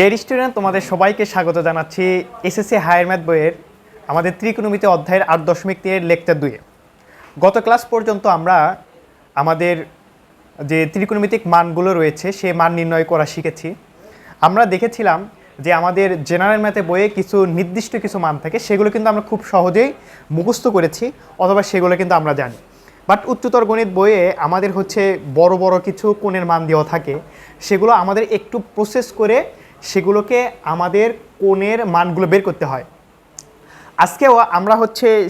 Dear student, তোমাদের সবাইকে স্বাগত জানাচ্ছি এসএসসি হায়ার ম্যাথ বইয়ের আমাদের ত্রিকোণমিতি অধ্যায়ের 8.3 লেকচার 2-এ। গত ক্লাস পর্যন্ত আমরা আমাদের যে ত্রিকোণমিতিক মানগুলো রয়েছে সেই মান নির্ণয় করা শিখেছি। আমরা দেখেছিলাম যে আমাদের জেনারেল ম্যাথে বইয়ে কিছু নির্দিষ্ট কিছু মান থাকে, সেগুলো কিন্তু আমরা খুব সহজেই মুখস্থ করেছি অথবা সেগুলো কিন্তু আমরা জানি। বাট উচ্চতর গণিত বইয়ে আমাদের বড় বড় কিছু কোণের মান দেওয়া থাকে, সেগুলো আমাদের একটু প্রসেস করে সেগুলোকে আমাদের কোণের মানগুলো বের করতে হয়। আজকেও আমরা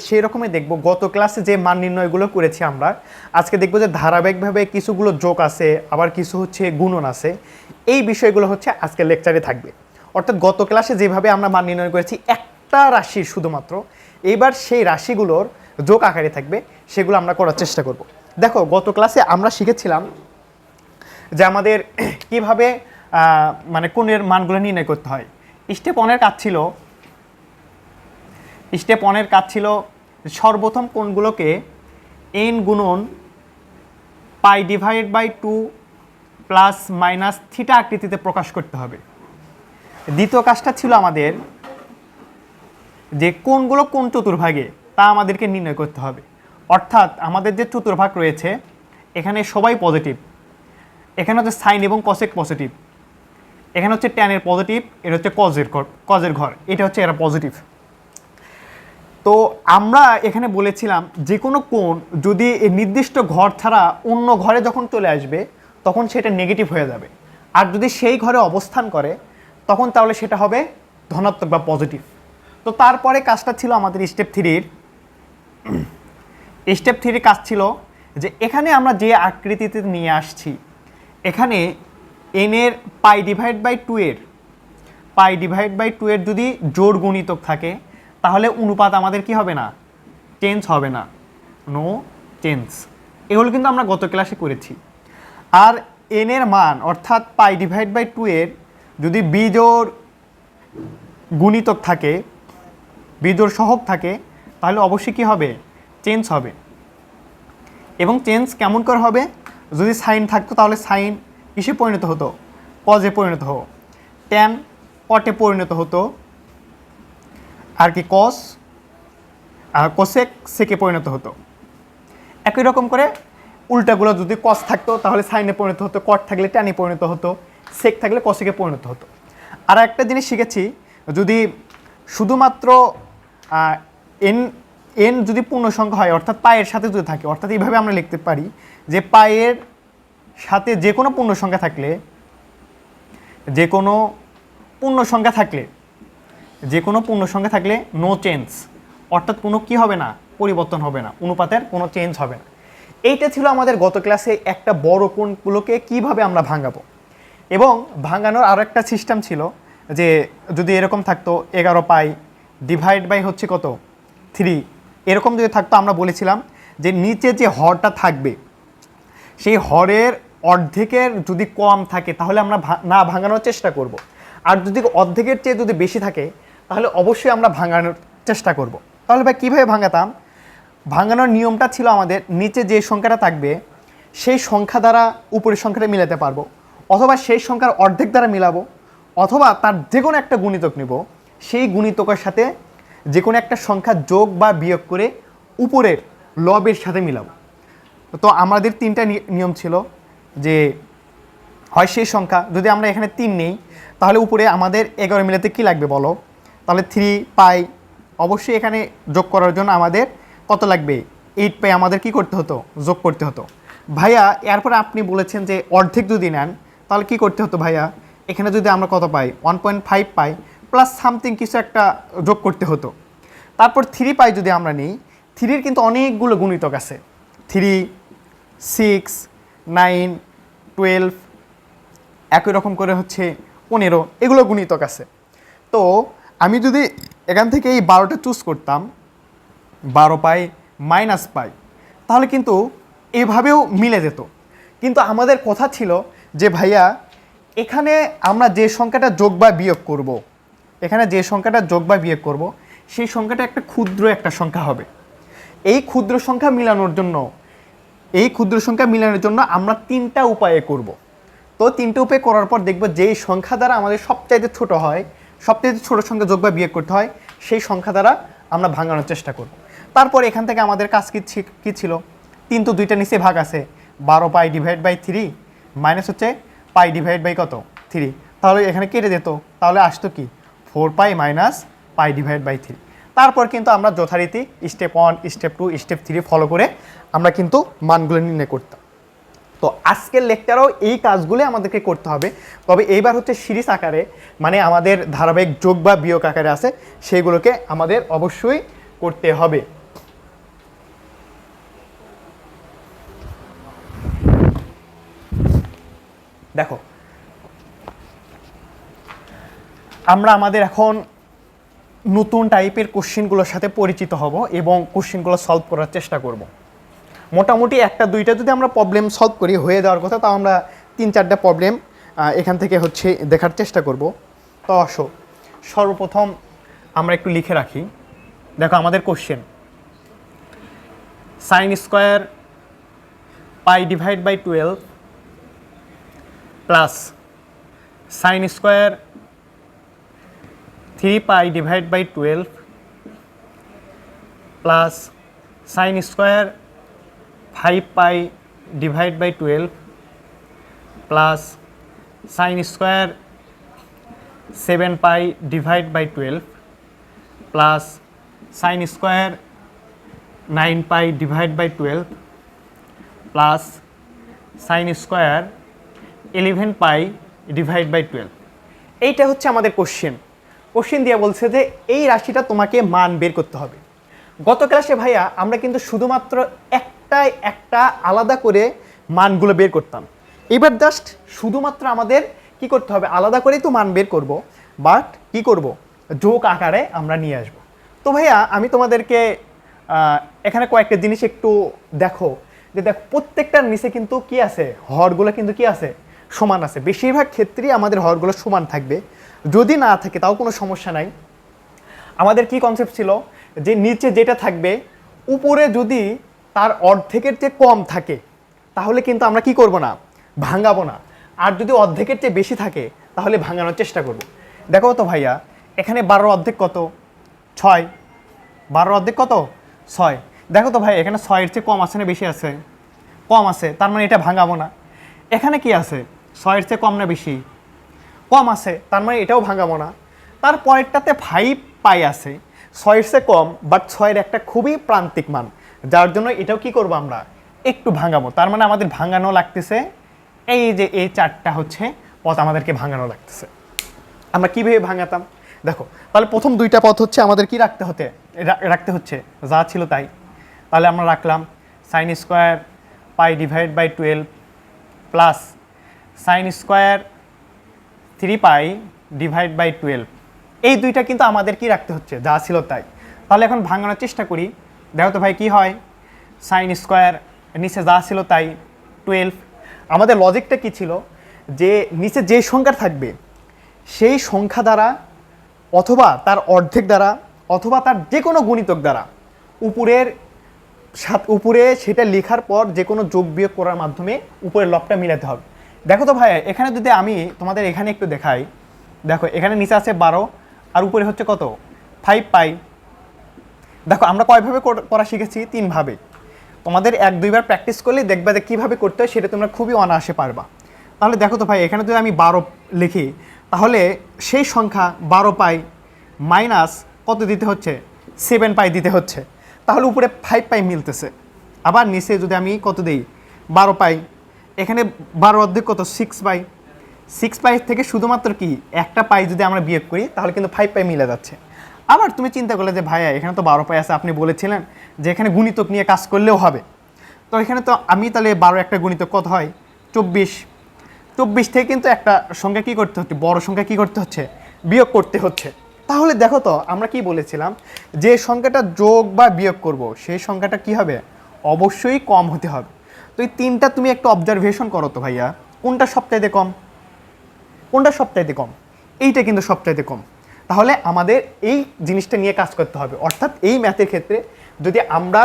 সেই রকমই দেখব। গত ক্লাসে যে মান নির্ণয়গুলো করেছি আমরা আজকে দেখব যে ধারাবাহিকভাবে কিছুগুলো যোগ আছে, আবার কিছু গুণন আছে। এই বিষয়গুলো আজকের লেকচারে থাকবে। অর্থাৎ গত ক্লাসে যেভাবে আমরা মান নির্ণয় করেছি একটা রাশির শুধুমাত্র, এইবার সেই রাশিগুলোর যোগ আকারে থাকবে, সেগুলো আমরা করার চেষ্টা করব। দেখো, গত ক্লাসে আমরা শিখেছিলাম যে আমাদের কিভাবে কোণের মানগুলো নির্ণয় করতে হয়। স্টেপ ওয়ানের কাজ ছিল সর্বপ্রথম কোণগুলোকে n গুণন π/2 প্লাস মাইনাস থিটা আকৃতিতে প্রকাশ করতে হবে। দ্বিতীয় কাজটা ছিল আমাদের যে কোণগুলো কোন চতুর্ভাগে তা আমাদেরকে নির্ণয় করতে হবে। অর্থাৎ আমাদের যে চতুর্ভাগ রয়েছে এখানে সবাই পজিটিভ, এখানে সাইন এবং কসেক পজিটিভ, এখানে ট্যানের পজিটিভ, এটা কজের ঘর, এটা এরা পজিটিভ। তো আমরা এখানে বলেছিলাম যে কোনো কোণ যদি এই নির্দিষ্ট ঘর ছাড়া অন্য ঘরে যখন চলে আসবে তখন সেটা নেগেটিভ হয়ে যাবে, আর যদি সেই ঘরে অবস্থান করে তখন তাহলে সেটা হবে ধনাত্মক বা পজিটিভ। তো তারপরে কাজটা ছিল আমাদের স্টেপ থ্রির কাজ ছিল যে এখানে আমরা যে আকৃতিতে নিয়ে আসছি, এখানে n এর π/2 এর যদি জোড় গুণিতক থাকে তাহলে অনুপাত আমাদের কি হবে না, চেঞ্জ হবে না, নো চেঞ্জ। এগুলো কিন্তু আমরা গত ক্লাসে করেছি। আর n এর মান অর্থাৎ π/2 এর যদি বিজোড় গুণিতক থাকে, বিজোড় সহগ থাকে, তাহলে অবশ্যই কি হবে, চেঞ্জ হবে। এবং চেঞ্জ কেমন করে হবে, যদি সাইন থাকতো তাহলে সাইন কিসে পরিণত হতো, কজে পরিণত হতো, ট্যান কটে পরিণত হতো, আর কি কস কোসেক সেকে পরিণত হতো। একই রকম করে উল্টাগুলো, যদি কস থাকতো তাহলে সাইনে পরিণত হতো, কট থাকলে ট্যানে পরিণত হতো, সেক থাকলে কসেকে পরিণত হতো। আর একটা জিনিস শিখেছি, যদি শুধুমাত্র এন যদি পূর্ণ সংখ্যা হয় অর্থাৎ পায়ের সাথে যদি থাকে, অর্থাৎ এইভাবে আমরা লিখতে পারি যে পায়ের সাথে যে কোনো পূর্ণ সংখ্যা থাকলে নো চেঞ্জ, অর্থাৎ কোনো কি হবে না, পরিবর্তন হবে না, অনুপাতের কোনো চেঞ্জ হবে না। এইটা ছিল আমাদের গত ক্লাসে একটা বড় কোণগুলোকে কিভাবে আমরা ভাঙাবো। এবং ভাঙানোর আরও একটা সিস্টেম ছিল যে যদি এরকম থাকতো 11 পাই ডিভাইড বাই কত 3, এরকম যদি থাকতো, আমরা বলেছিলাম যে নিচে যে হরটা থাকবে সেই হরের অর্ধেকের যদি কম থাকে তাহলে আমরা না ভাঙানোর চেষ্টা করব। আর যদি অর্ধেকের চেয়ে যদি বেশি থাকে তাহলে অবশ্যই আমরা ভাঙানোর চেষ্টা করব। তাহলে ভাই কীভাবে ভাঙাতাম, ভাঙানোর নিয়মটা ছিল আমাদের নিচে যে সংখ্যাটা থাকবে সেই সংখ্যা দ্বারা উপরের সংখ্যাটা মিলাতে পারবো, অথবা সেই সংখ্যার অর্ধেক দ্বারা মিলাবো, অথবা তার যে কোনো একটা গুণিতক নেব, সেই গুণিতকের সাথে যে কোনো একটা সংখ্যা যোগ বা বিয়োগ করে উপরের লবের সাথে মিলাবো। তো আমাদের তিনটা নিয়ম ছিল যে হয় সেই সংখ্যা, যদি আমরা এখানে 3 নেই তাহলে উপরে আমাদের 11 মিলাতে কি লাগবে বলো, তাহলে 3 পাই, অবশ্যই এখানে যোগ করার জন্য আমাদের কত লাগবে, 8 পাই আমাদের কি করতে হতো, যোগ করতে হতো। ভাইয়া এরপরে আপনি বলেছেন যে অর্ধেক যদি নেন তাহলে কি করতে হতো ভাইয়া, এখানে যদি আমরা কত পাই 1.5 পাই প্লাস সামথিং কিছু একটা যোগ করতে হতো। তারপর 3 পাই যদি আমরা নিই, 3-র কিন্তু অনেকগুলো গুণিতক আছে, 3, 6, 9, 12, একই রকম করে 15, এগুলো গুণিতক আছে। তো আমি যদি এখান থেকে এই 12টা চুজ করতাম, 12 পাই মাইনাস পাই, তাহলে কিন্তু এভাবেও মিলে যেত। কিন্তু আমাদের কথা ছিল যে ভাইয়া এখানে আমরা যে সংখ্যাটা যোগ বা বিয়োগ করব, সেই সংখ্যাটা একটা ক্ষুদ্র একটা সংখ্যা হবে। এই ক্ষুদ্র সংখ্যা মিলানোর জন্য আমরা 3টা উপায়ে করব। তো 3টে উপায় করার পর দেখব যেই সংখ্যা দ্বারা আমাদের সবচাইতে ছোট হয়, সবচাইতে ছোট সংখ্যা যোগ বা বিয়োগ করতে হয়, সেই সংখ্যা দ্বারা আমরা ভাঙানোর চেষ্টা করব। তারপর এখান থেকে আমাদের কাজ কী ছিল, 3 তো 2টা নিচে ভাগ আছে, 12 পাই ডিভাইড বাই 3 মাইনাস হচ্ছে পাই ডিভাইড বাই কত 3, তাহলে এখানে কেটে যেত, তাহলে আসতো কি 4 পাই মাইনাস পাই ডিভাইড বাই 3। তারপর কিন্তু আমরা যথারীতি স্টেপ 1, স্টেপ 2, স্টেপ 3 ফলো করে আমরা কিন্তু মানগুলো নির্ণয় করতাম। তো আজকের লেকচারও এই কাজগুলো আমাদেরকে করতে হবে, তবে এইবার হচ্ছে সিরিজ আকারে, মানে আমাদের ধারাবাহিক যোগ বা বিয়োগ আকারে আছে, সেগুলোকে আমাদের অবশ্যই করতে হবে। দেখো আমরা আমাদের এখন নতুন টাইপের কোশ্চেনগুলোর সাথে পরিচিত হব এবং কোশ্চেনগুলো সলভ করার চেষ্টা করব। মোটামুটি 1-2টা যদি আমরা প্রবলেম সলভ করি হয়ে যাওয়ার কথা, তাও আমরা 3-4টা প্রবলেম এখান থেকে হচ্ছে দেখার চেষ্টা করব। তো আসো সর্বপ্রথম আমরা একটু লিখে রাখি। দেখো আমাদের question, sine square pi divide by 12 plus sine square 3 pi divide by 12 plus sine square 5 pi divide by 12 plus sine square 7 pi divide by 12 plus sine square 9 pi divide by 12 plus sine square 11 pi divide by 12। এইটা হচ্ছে আমাদের question দিয়ে বলছে যে এই রাশিটা তোমাকে মান বের করতে হবে। গত ক্লাসে ভাইয়া আমরা কিন্তু শুধুমাত্র একটা আলাদা করে মানগুলো বের করতাম, এবার জাস্ট শুধুমাত্র আমাদের কি করতে হবে, আলাদা করেই তো মান বের করব, বাট কি করব, যোগ আকারে আমরা নিয়ে আসব। তো ভাইয়া আমি তোমাদেরকে এখানে কয়েকটা জিনিস একটু দেখো, যে দেখো প্রত্যেকটার নিচে কিন্তু কি আছে, হরগুলো কিন্তু কি আছে, সমান আছে। বেশিরভাগ ক্ষেত্রেই আমাদের হরগুলো সমান থাকবে, যদি না থাকে তাও কোনো সমস্যা নাই। আমাদের কি কনসেপ্ট ছিল যে নিচে যেটা থাকবে উপরে যদি তার অর্ধেকের চেয়ে কম থাকে তাহলে কিন্তু আমরা কি করব না, ভাঙাবো না, আর যদি অর্ধেকের চেয়ে বেশি থাকে তাহলে ভাঙানোর চেষ্টা করব। দেখো তো ভাইয়া এখানে 12 অর্ধেক কত, 6, 12 অর্ধেক কত 6। দেখো তো ভাই এখানে 6-এর চেয়ে কম আছে না বেশি আছে, কম আছে, তার মানে এটা ভাঙাবো না। এখানে কি আছে, 6-এর চেয়ে কম না বেশি, কম আছে, তার মানে এটাও ভাঙাবো না। তার পরেরটাতে 5 পাই আছে, 6-এর চেয়ে কম, বাট 6-এর একটা খুবই প্রান্তিক মান, যার জন্য এটাও কি করব আমরা একটু ভাঙাবো। তার মানে আমাদের ভাঙানো লাগতেছে এই যে এই 4টা হচ্ছে পথ আমাদেরকে ভাঙানো লাগতেছে। আমরা কীভাবে ভাঙাতাম দেখো, তাহলে প্রথম 2টা পথ হচ্ছে আমাদের কি রাখতে হচ্ছে যা ছিল তাই। তাহলে আমরা রাখলাম sine square pi divide by 12 plus sine square 3 pi divide by 12। এই 2টা কিন্তু আমাদের কি রাখতে হচ্ছে, যা ছিল তাই। তাহলে এখন ভাঙানোর চেষ্টা করি। দেখো তো ভাই কি হয়, সাইন স্কোয়ার নিচে যা ছিল তাই 12। আমাদের লজিকটা কি ছিল, যে নিচে যে সংখ্যা থাকবে সেই সংখ্যা দ্বারা অথবা তার অর্ধেক দ্বারা অথবা তার যে কোনো গুণিতক দ্বারা উপরে সেটা লেখার পর যে কোনো যোগ বিয়োগ করার মাধ্যমে উপরের লবটা মিলাতে হবে। দেখো তো ভাই এখানে যদি আমি তোমাদের এখানে একটু দেখাই, দেখো এখানে নিচে আছে 12 আর উপরে হচ্ছে কত 5 পাই। দেখো আমরা কয়ভাবে করা শিখেছি, 3 ভাবে। তোমাদের 1-2 বার প্র্যাকটিস করলে দেখবে যে কীভাবে করতে হয় সেটা তোমরা খুবই অনায়াসে পারবা। তাহলে দেখো তো ভাই এখানে যদি আমি 12 লিখি তাহলে সেই সংখ্যা 12 পাই মাইনাস কত দিতে হচ্ছে, 7 পাই দিতে হচ্ছে, তাহলে উপরে 5 পাই মিলতেছে। আবার নিচে যদি আমি কত দিই 12 পাই, এখানে 12 অর্ধেক কত 6 পাই, 6 পাই থেকে শুধুমাত্র কি একটা পাই যদি আমরা বিয়োগ করি তাহলে কিন্তু 5 পাই মিলে যাচ্ছে। আবার তুমি চিন্তা করলে যে ভাইয়া এখানে তো 12 পাই আছে, আপনি বলেছিলেন যে এখানে গুণিতক নিয়ে কাজ করলেও হবে। তো এখানে তো আমি তাহলে 12 একটা গুণিতক কত হয় 24, 24 থেকে কিন্তু একটা সংখ্যা কী করতে হচ্ছে, বড় সংখ্যা কী করতে হচ্ছে, বিয়োগ করতে হচ্ছে। তাহলে দেখো তো আমরা কি বলেছিলাম, যে সংখ্যাটা যোগ বা বিয়োগ করব সেই সংখ্যাটা কি হবে, অবশ্যই কম হতে হবে। তো এই 3টা তুমি একটু অবজারভেশন করো তো ভাইয়া, কোনটা সবচাইতে কম, কোনটা সবচাইতে কম, এইটা কিন্তু সবচাইতে কম। তাহলে আমাদের এই জিনিসটা নিয়ে কাজ করতে হবে, অর্থাৎ এই ম্যাথের ক্ষেত্রে যদি আমরা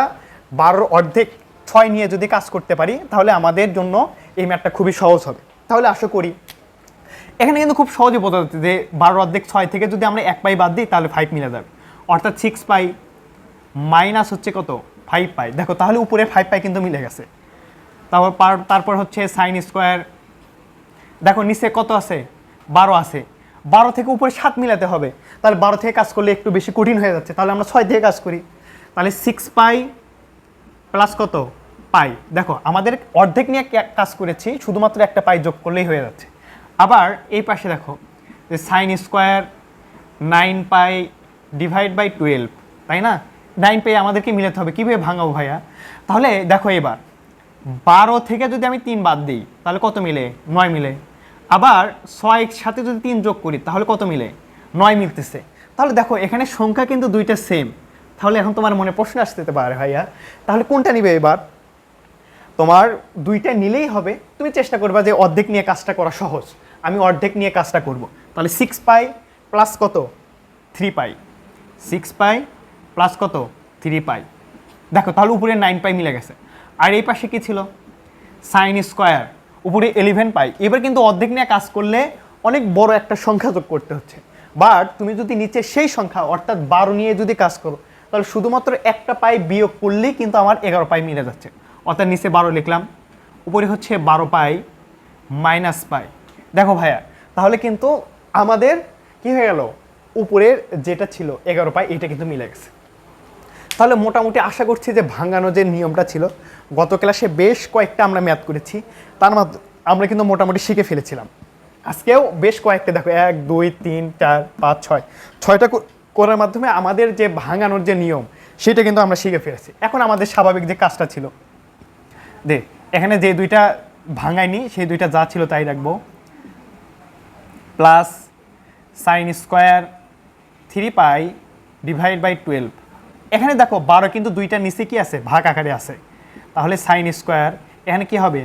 12 অর্ধেক 6 নিয়ে যদি কাজ করতে পারি তাহলে আমাদের জন্য এই ম্যাথটা খুবই সহজ হবে। তাহলে আসো করি। এখানে কিন্তু খুব সহজে বোঝা যাচ্ছে যে 12 অর্ধেক 6 থেকে যদি আমরা 1 পাই বাদ দিই তাহলে 5 মিলে যাবে, অর্থাৎ 6 পাই মাইনাস হচ্ছে কত 5 পাই। দেখো তাহলে উপরে 5 পাই কিন্তু মিলে গেছে। তারপর হচ্ছে সাইন স্কোয়ার, দেখো নিচে কত আছে 12 আছে, 12 থেকে উপরে 7 মিলাতে হবে, তাহলে 12 থেকে কাজ করলে একটু বেশি কঠিন হয়ে যাচ্ছে, তাহলে আমরা 6 থেকে কাজ করি, তাহলে 6 পাই প্লাস কত পাই। দেখো আমাদের অর্ধেক নিয়ে কাজ করেছি, শুধুমাত্র একটা পাই যোগ করলেই হয়ে যাচ্ছে। আবার এই পাশে দেখো যে sine square 9 pi divide by 12, তাই না? 9 পাই আমাদেরকে মিলাতে হবে, কীভাবে ভাঙাবো ভাইয়া? তাহলে দেখো এবার 12 থেকে যদি আমি 3 বাদ দিই তাহলে কত মিলে 9 মিলে, আবার 6 সাথে যদি 3 যোগ করি তাহলে কত মিলে 9 মিলতেছে। তাহলে দেখো এখানে সংখ্যা কিন্তু দুইটা সেম। তাহলে এখন তোমার মনে প্রশ্ন আসতে পারে ভাইয়া তাহলে কোনটা নিবে? এবার তোমার দুইটা নিলেই হবে, তুমি চেষ্টা করবা যে অর্ধেক নিয়ে কাজটা করা সহজ, আমি অর্ধেক নিয়ে কাজটা করব। তাহলে 6 পাই প্লাস কত 3 পাই, 6 পাই প্লাস কত 3 পাই। দেখো তাহলে উপরে 9 পাই মিলে গেছে। আর এই পাশে কি ছিল সাইন স্কোয়ার, উপরে 11 পাই। এবার কিন্তু অর্ধেক নিয়ে কাজ করলে অনেক বড় একটা সংখ্যা যোগ করতে হচ্ছে, বাট তুমি যদি নিচে সেই সংখ্যা অর্থাৎ 12 নিয়ে যদি কাজ করো তাহলে শুধুমাত্র একটা পাই বিয়োগ করলেই কিন্তু আমার 11 পাই মিলে যাচ্ছে, অর্থাৎ নিচে 12 লিখলাম, উপরে হচ্ছে 12 পাই মাইনাস পাই। দেখো ভাইয়া তাহলে কিন্তু আমাদের কি হয়ে গেল, উপরের যেটা ছিল 11 পাই এটা কিন্তু মিলে গেছে। তাহলে মোটামুটি আশা করছি যে ভাঙানো যে নিয়মটা ছিল গত ক্লাসে বেশ কয়েকটা আমরা ম্যাথ করেছি, তার মধ্যে আমরা কিন্তু মোটামুটি শিখে ফেলেছিলাম। আজকেও বেশ কয়েকটা দেখো 1 2 3 4 5 6 ছয়টা করার মাধ্যমে আমাদের যে ভাঙানোর যে নিয়ম সেটা কিন্তু আমরা শিখে ফেলেছি। এখন আমাদের স্বাভাবিক যে কাজটা ছিল, এখানে যে দুইটা ভাঙাইনি সেই দুইটা যা ছিল তাই রাখবো, plus sine square 3 pi divide by 12। এখানে দেখো 12 কিন্তু দুইটা নিচে কি আছে ভাগ আকারে আছে, তাহলে সাইন স্কোয়ার এখানে কি হবে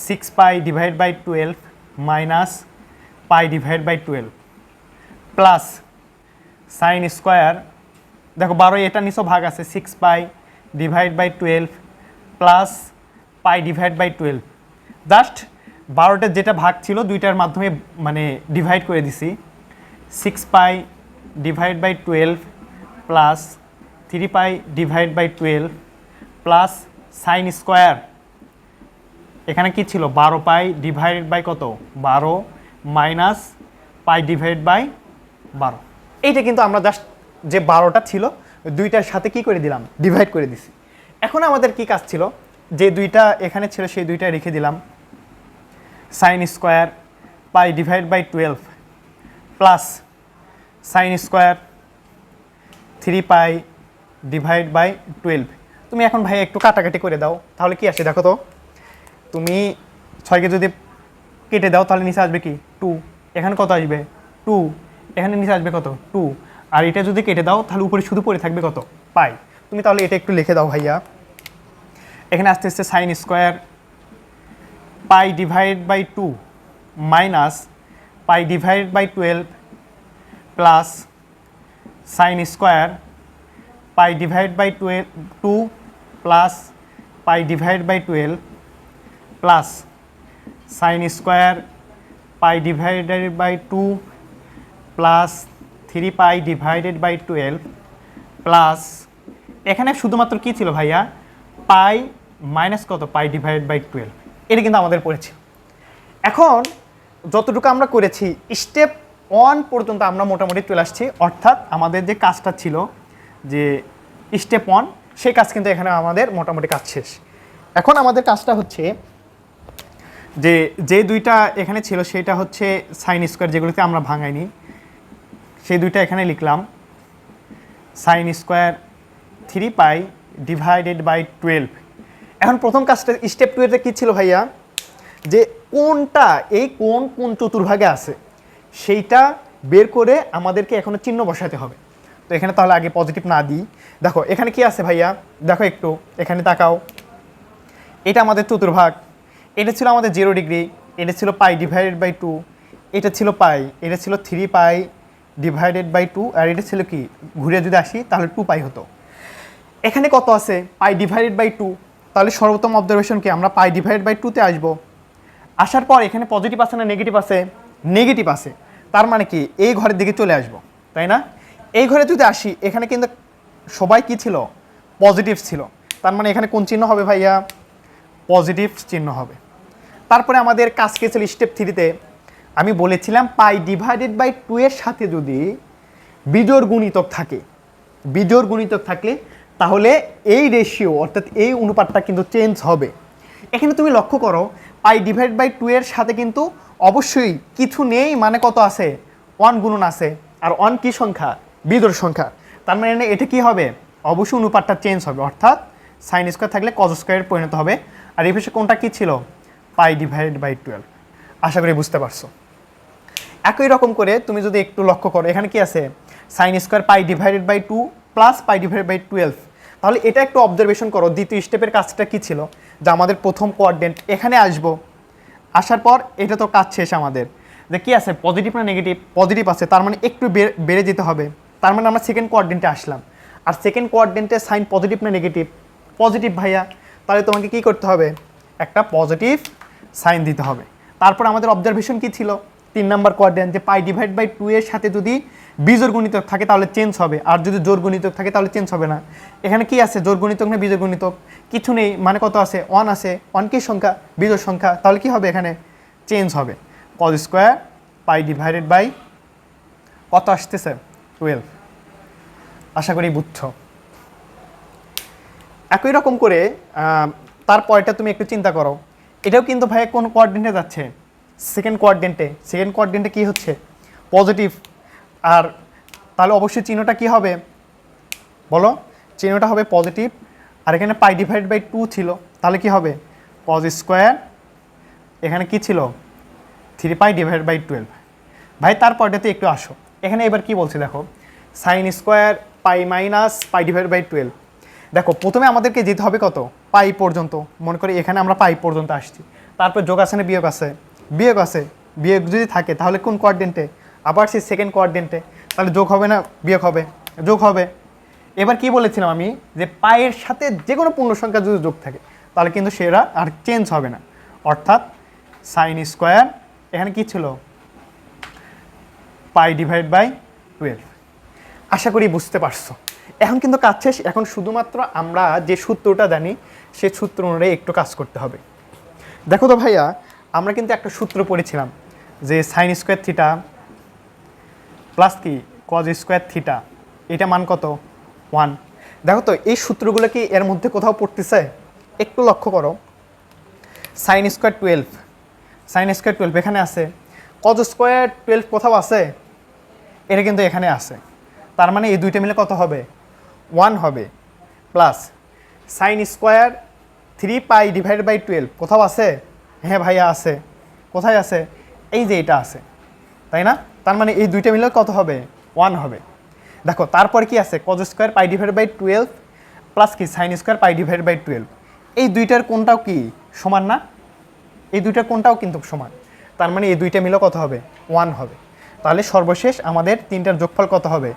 6 pi divide by 12 minus pi divide by 12 plus sine square, দেখো 12 এটা নিচেও ভাগ আছে 6 pi divide by 12 plus pi divide by 12। Just 12টার যেটা ভাগ ছিল দুইটার মাধ্যমে মানে ডিভাইড করে দিছি, 6 pi divide by 12 plus 3 pi divide by 12 plus sine square, এখানে কি ছিল 12 পাই ডিভাইড বাই কত 12 মাইনাস পাই ডিভাইড বাই 12। এইটা কিন্তু আমরা জাস্ট যে 12টা ছিল দুইটার সাথে কি করে দিলাম ডিভাইড করে দিছি। এখন আমাদের কি কাজ ছিল, যে দুইটা এখানে ছিল সেই দুইটা রেখে দিলাম, sine square pi divide by 12 plus sine square 3 pi divide by 12। তুমি এখন ভাই একটু কাটাকাটি করে দাও, তাহলে কি আসে দেখো তো, তুমি 6কে যদি কেটে দাও তাহলে নিচে আসবে কি 2, এখানে কত আসবে 2, এখানে নিচে আসবে কত 2, আর এটা যদি কেটে দাও তাহলে উপরে শুধু পড়ে থাকবে কত পাই। তুমি তাহলে এটা একটু লিখে দাও ভাইয়া, এখানে আস্তে আস্তে sine square pi divide by 2 minus pi divide by 12 plus sine square pi divide by 2 plus pi divide by 12 plus sine square pi divided by 2 plus 3 pi divided by 12 plus এখানে শুধুমাত্র কি ছিল ভাইয়া পাই মাইনাস কত পাই divide by 12, এটা কিন্তু আমাদের পড়েছে। এখন যতটুকু আমরা করেছি স্টেপ 1 পর্যন্ত আমরা মোটামুটি চলে আসছি, অর্থাৎ আমাদের যে কাজটা ছিল যে স্টেপ 1 সেই কাজ কিন্তু এখানে আমাদের মোটামুটি কাজ শেষ। এখন আমাদের কাজটা হচ্ছে যে দুইটা এখানে ছিল সেটা হচ্ছে সাইন স্কোয়ার, যেগুলোতে আমরা ভাঙাইনি সেই দুইটা এখানে লিখলাম, sine square 3 pi divided by 12। এখন প্রথম কাজটা স্টেপ 2 এতে কী ছিল ভাইয়া, যে কোনটা এই কোন চতুর্ভাগে আছে সেইটা বের করে আমাদেরকে এখনো চিহ্ন বসাতে হবে। তো এখানে তাহলে আগে পজিটিভ না দিই, দেখো এখানে কি আছে ভাইয়া, দেখো একটু এখানে তাকাও, এটা আমাদের চতুর্ভাগ, এটা ছিল আমাদের 0 ডিগ্রি, এটা ছিল পাই ডিভাইডেড বাই 2, এটা ছিল পাই, এটা ছিল 3 পাই ডিভাইডেড বাই 2, আর এটা ছিল কি ঘুরে যদি আসি তাহলে 2 পাই হতো। এখানে কত আছে পাই ডিভাইডেড বাই 2, তাহলে সর্বপ্রথম অবজারভেশন কি আমরা পাই ডিভাইডেড বাই 2তে আসবো, আসার পর এখানে পজিটিভ আছে না নেগেটিভ আছে? নেগেটিভ আছে। তার মানে কি এই ঘরের দিকে চলে আসবো, তাই না? এই ঘরে যদি আসি এখানে কিন্তু সবাই কি ছিল? পজিটিভ ছিল। তার মানে এখানে কোন চিহ্ন হবে ভাইয়া? পজিটিভ চিহ্ন হবে। তারপরে আমাদের কাজ কি ছিল স্টেপ 3-তে? আমি বলেছিলাম পাই ডিভাইডেড বাই 2 এর সাথে যদি বিজোড় গুণিতক থাকে, বিজোড় গুণিতক থাকলে তাহলে এই রেশিও অর্থাৎ এই অনুপাতটা কিন্তু চেঞ্জ হবে। এখানে তুমি লক্ষ্য করো পাই ডিভাইড বাই 2 এর সাথে কিন্তু অবশ্যই কিছু নেই, মানে কত আছে? 1 গুণন আছে। আর 1 কি সংখ্যা? বিজোড় সংখ্যা। তার মানে এটা কি হবে? অবশ্যই অনুপাতটা চেঞ্জ হবে, অর্থাৎ সাইন স্কোয়ার থাকলে কজ স্কোয়ারে পরিণত হবে। আর এই পাশে কোনটা কি ছিল? পাই ডিভাইডেড বাই 12। আশা করি বুঝতে পারছো। একই রকম করে তুমি যদি একটু লক্ষ্য করো এখানে কি আছে? Sine square pi divided by 2 plus pi divided by 12। তাহলে এটা একটু অবজারভেশন করো, দ্বিতীয় স্টেপের কাজটা কি ছিল? যে আমাদের প্রথম কোঅর্ডিনেট এখানে আসবো, আসার পর এটা তো কাজ শেষ আমাদের। যে কি আছে? পজিটিভ না নেগেটিভ? পজিটিভ আছে, তার মানে একটু বেড়ে যেতে হবে। তার মানে আমরা সেকেন্ড কোঅর্ডিনেটে আসলাম। আর সেকেন্ড কোঅর্ডিনেটে সাইন পজিটিভ না নেগেটিভ? পজিটিভ ভাইয়া। তাহলে তোমাকে কি করতে হবে? একটা পজিটিভ সাইন দিতে হবে। তারপর আমাদের অবজারভেশন কি ছিল? 3 নাম্বার কোয়াড্রেন্ট যে পাই ডিভাইড বাই 2 এর সাথে যদি বিজোড় গুণিতক থাকে তাহলে চেঞ্জ হবে, আর যদি জোড় গুণিতক থাকে তাহলে চেঞ্জ হবে না। এখানে কি আছে? জোড় গুণিতক না বিজোড় গুণিতক? কিছু নেই, মানে কত আছে? 1 আছে। 1 কি সংখ্যা? বিজোড় সংখ্যা। তাহলে কি হবে? এখানে চেঞ্জ হবে। Cos square pi divided by কত আসতেছে? 12। আশা করি বুঝছো। একই রকম করে তারপরটা তুমি একটু চিন্তা করো, এটাও কিন্তু ভাই কোন কোঅর্ডিনেটে যাচ্ছে? সেকেন্ড কোঅর্ডিনেটে। সেকেন্ড কোঅর্ডিনেটে কি হচ্ছে? পজিটিভ। আর তাহলে অবশ্যই চিহ্নটা কি হবে বলো? চিহ্নটা হবে পজিটিভ। আর এখানে পাই ডিভাইড বাই 2 ছিল, তাহলে কি হবে? কজ স্কোয়ার, এখানে কি ছিল? 3 পাই ডিভাইড বাই 12। ভাই তারপরটাতে একটু আসো, এখানে এবার কি বলছে দেখো, sine square pi minus pi divide by 12। দেখো প্রথমে আমাদেরকে যেতে হবে কত? পাই পর্যন্ত। মনে করি এখানে আমরা পাই পর্যন্ত আসছি, তারপর যোগ আছে না বিয়োগ আছে? বিয়োগ আছে। বিয়োগ যদি থাকে তাহলে কোন কোঅর্ডিনেটে? আবার সেই সেকেন্ড কোঅর্ডিনেটে। তাহলে যোগ হবে না বিয়োগ হবে? যোগ হবে। এবার কি বলেছিলাম আমি? যে পায়ের সাথে যে কোনো পূর্ণ সংখ্যা যদি যোগ থাকে তাহলে কিন্তু সেটা আর চেঞ্জ হবে না, অর্থাৎ সাইন স্কোয়ার এখানে কি ছিল? পাই ডিভাইড বাই 12। আশা করি বুঝতে পারছো। এখন কিন্তু কাজ শেষ। এখন শুধুমাত্র আমরা যে সূত্রটা জানি সেই সূত্র অনুযায়ী একটু কাজ করতে হবে। দেখো তো ভাইয়া, আমরা কিন্তু একটা সূত্র পড়েছিলাম যে সাইন স্কোয়ার থিটা প্লাস কি কজ স্কোয়ার থিটা, এটা মান কত? 1। দেখো তো এই সূত্রগুলো কি এর মধ্যে কোথাও পড়তেছে? একটু লক্ষ্য করো। সাইন স্কোয়ার 12, সাইন স্কোয়ার 12 এখানে আছে। কজ স্কোয়ার 12 কোথাও আছে? এটা কিন্তু এখানে আছে। তার মানে এই দুইটা মিলে কত হবে? 1 হবে। Plus sine square 3 pi divide by 12 কোথাও আছে? হ্যাঁ ভাইয়া আছে। কোথায় আছে? এই যে এটা আছে, তাই না? তার মানে এই দুইটা মিলে কত হবে? 1 হবে। দেখো তারপর কি আছে? Cos square pi divide by 12 plus কি sine square pi divide by 12। এই দুইটার কোনটাও কি সমান না? এই দুইটার কোনটাও কিন্তু সমান। তার মানে এই দুইটা মিলে কত হবে? 1 হবে। তাহলে সর্বশেষ আমাদের তিনটার যোগফল কত হবে?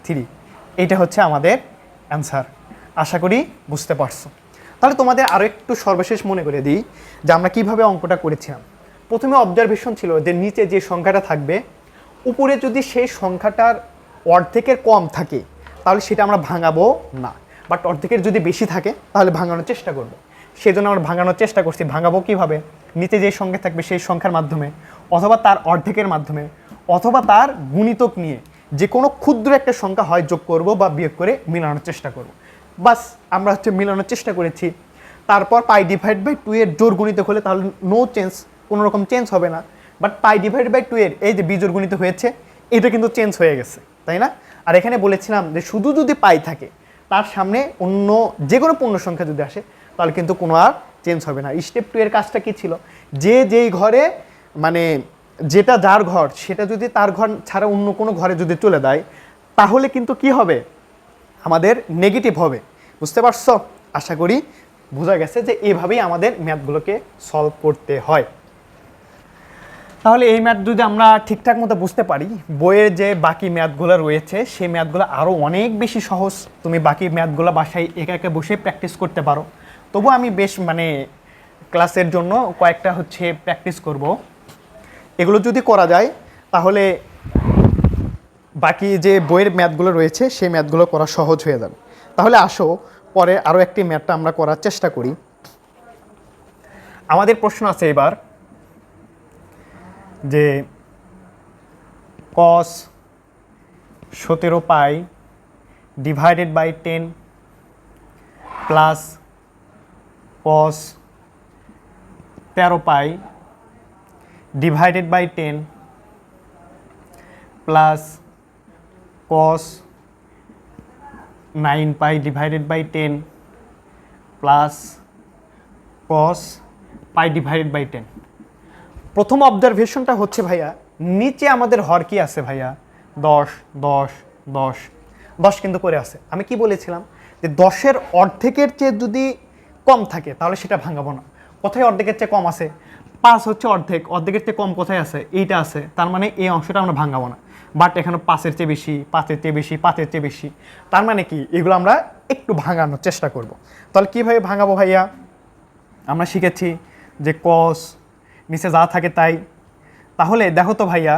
3। এইটা হচ্ছে আমাদের অ্যান্সার। আশা করি বুঝতে পারছো। তাহলে তোমাদের আরও একটু সর্বশেষ মনে করে দিই যে আমরা কিভাবে অঙ্কটা করেছিলাম। প্রথমে অবজারভেশন ছিল যে নিচে যে সংখ্যাটা থাকবে উপরে যদি সেই সংখ্যাটার অর্ধেকের কম থাকে তাহলে সেটা আমরা ভাঙাবো না, বাট অর্ধেকের যদি বেশি থাকে তাহলে ভাঙানোর চেষ্টা করব। সেই জন্য আমরা ভাঙানোর চেষ্টা করছি। ভাঙাবো কিভাবে? নিচে যে সংখ্যা থাকবে সেই সংখ্যার মাধ্যমে, অথবা তার অর্ধেকের মাধ্যমে, অথবা তার গুণিতক নিয়ে যে কোনো ক্ষুদ্র একটা সংখ্যা হয় যোগ করব বা বিয়োগ করে মিলানোর চেষ্টা করব। বাস আমরা হচ্ছে মিলানোর চেষ্টা করেছি। তারপর পাই ডিভাইড বাই 2 এর জোড় গুণিতক হলে তাহলে নো চেঞ্জ, কোনো রকম চেঞ্জ হবে না। বাট পাই ডিভাইড বাই 2 এর এই যে বিজোড় গুণিত হয়েছে এটা কিন্তু চেঞ্জ হয়ে গেছে, তাই না? আর এখানে বলেছিলাম যে শুধু যদি পাই থাকে তার সামনে অন্য যে কোনো পূর্ণ সংখ্যা যদি আসে তাহলে কিন্তু কোনো আর চেঞ্জ হবে না। স্টেপ 2 এর কাজটা কি ছিল? যে যেই ঘরে মানে যেটা যার ঘর সেটা যদি তার ঘর ছাড়া অন্য কোনো ঘরে যদি চলে দেয় তাহলে কিন্তু কি হবে? আমাদের নেগেটিভ হবে। বুঝতে পারছো? আশা করি বোঝা গেছে যে এভাবেই আমাদের ম্যাথগুলোকে সলভ করতে হয়। তাহলে এই ম্যাথ যদি আমরা ঠিকঠাক মতো বুঝতে পারি, বইয়ের যে বাকি ম্যাথগুলো রয়েছে সেই ম্যাথগুলো আরও অনেক বেশি সহজ। তুমি বাকি ম্যাথগুলো বাসায় একা একা বসে প্র্যাকটিস করতে পারো। তবু আমি বেশ ক্লাসের জন্য কয়েকটা হচ্ছে প্র্যাকটিস করব। এগুলো যদি করা যায় তাহলে বাকি যে বইয়ের ম্যাথগুলো রয়েছে সেই ম্যাথগুলো করা সহজ হয়ে যাবে। তাহলে আসো পরে আরও একটি ম্যাথটা আমরা করার চেষ্টা করি। আমাদের প্রশ্ন আছে এবার যে cos 17 pi divided by 10 plus cos 13 pi divided by 10 plus cos 9 pi divided by 10 plus cos pi divided by 10। প্রথম অবজারভেশনটা হচ্ছে ভাইয়া, নিচে আমাদের হর কি আছে ভাইয়া? 10 10 10 10 কিন্তু করে আছে। আমি কি বলেছিলাম যে 10-এর অর্ধেকের চেয়ে যদি কম থাকে তাহলে সেটা ভাঙাবো না। কোথায় অর্ধেকের চেয়ে কম আছে? 5 হচ্ছে অর্ধেক, অর্ধেকের চেয়ে কম কোথায় আছে? এইটা আছে, তার মানে এই অংশটা আমরা ভাঙাবো না। বাট এখানে 5-এর চেয়ে বেশি, 5-এর চেয়ে বেশি, 5-এর চেয়ে বেশি, তার মানে কি এগুলো আমরা একটু ভাঙানোর চেষ্টা করব। তাহলে কীভাবে ভাঙাবো ভাইয়া? আমরা শিখেছি যে cos নিচে যা থাকে তাই। তাহলে দেখো তো ভাইয়া,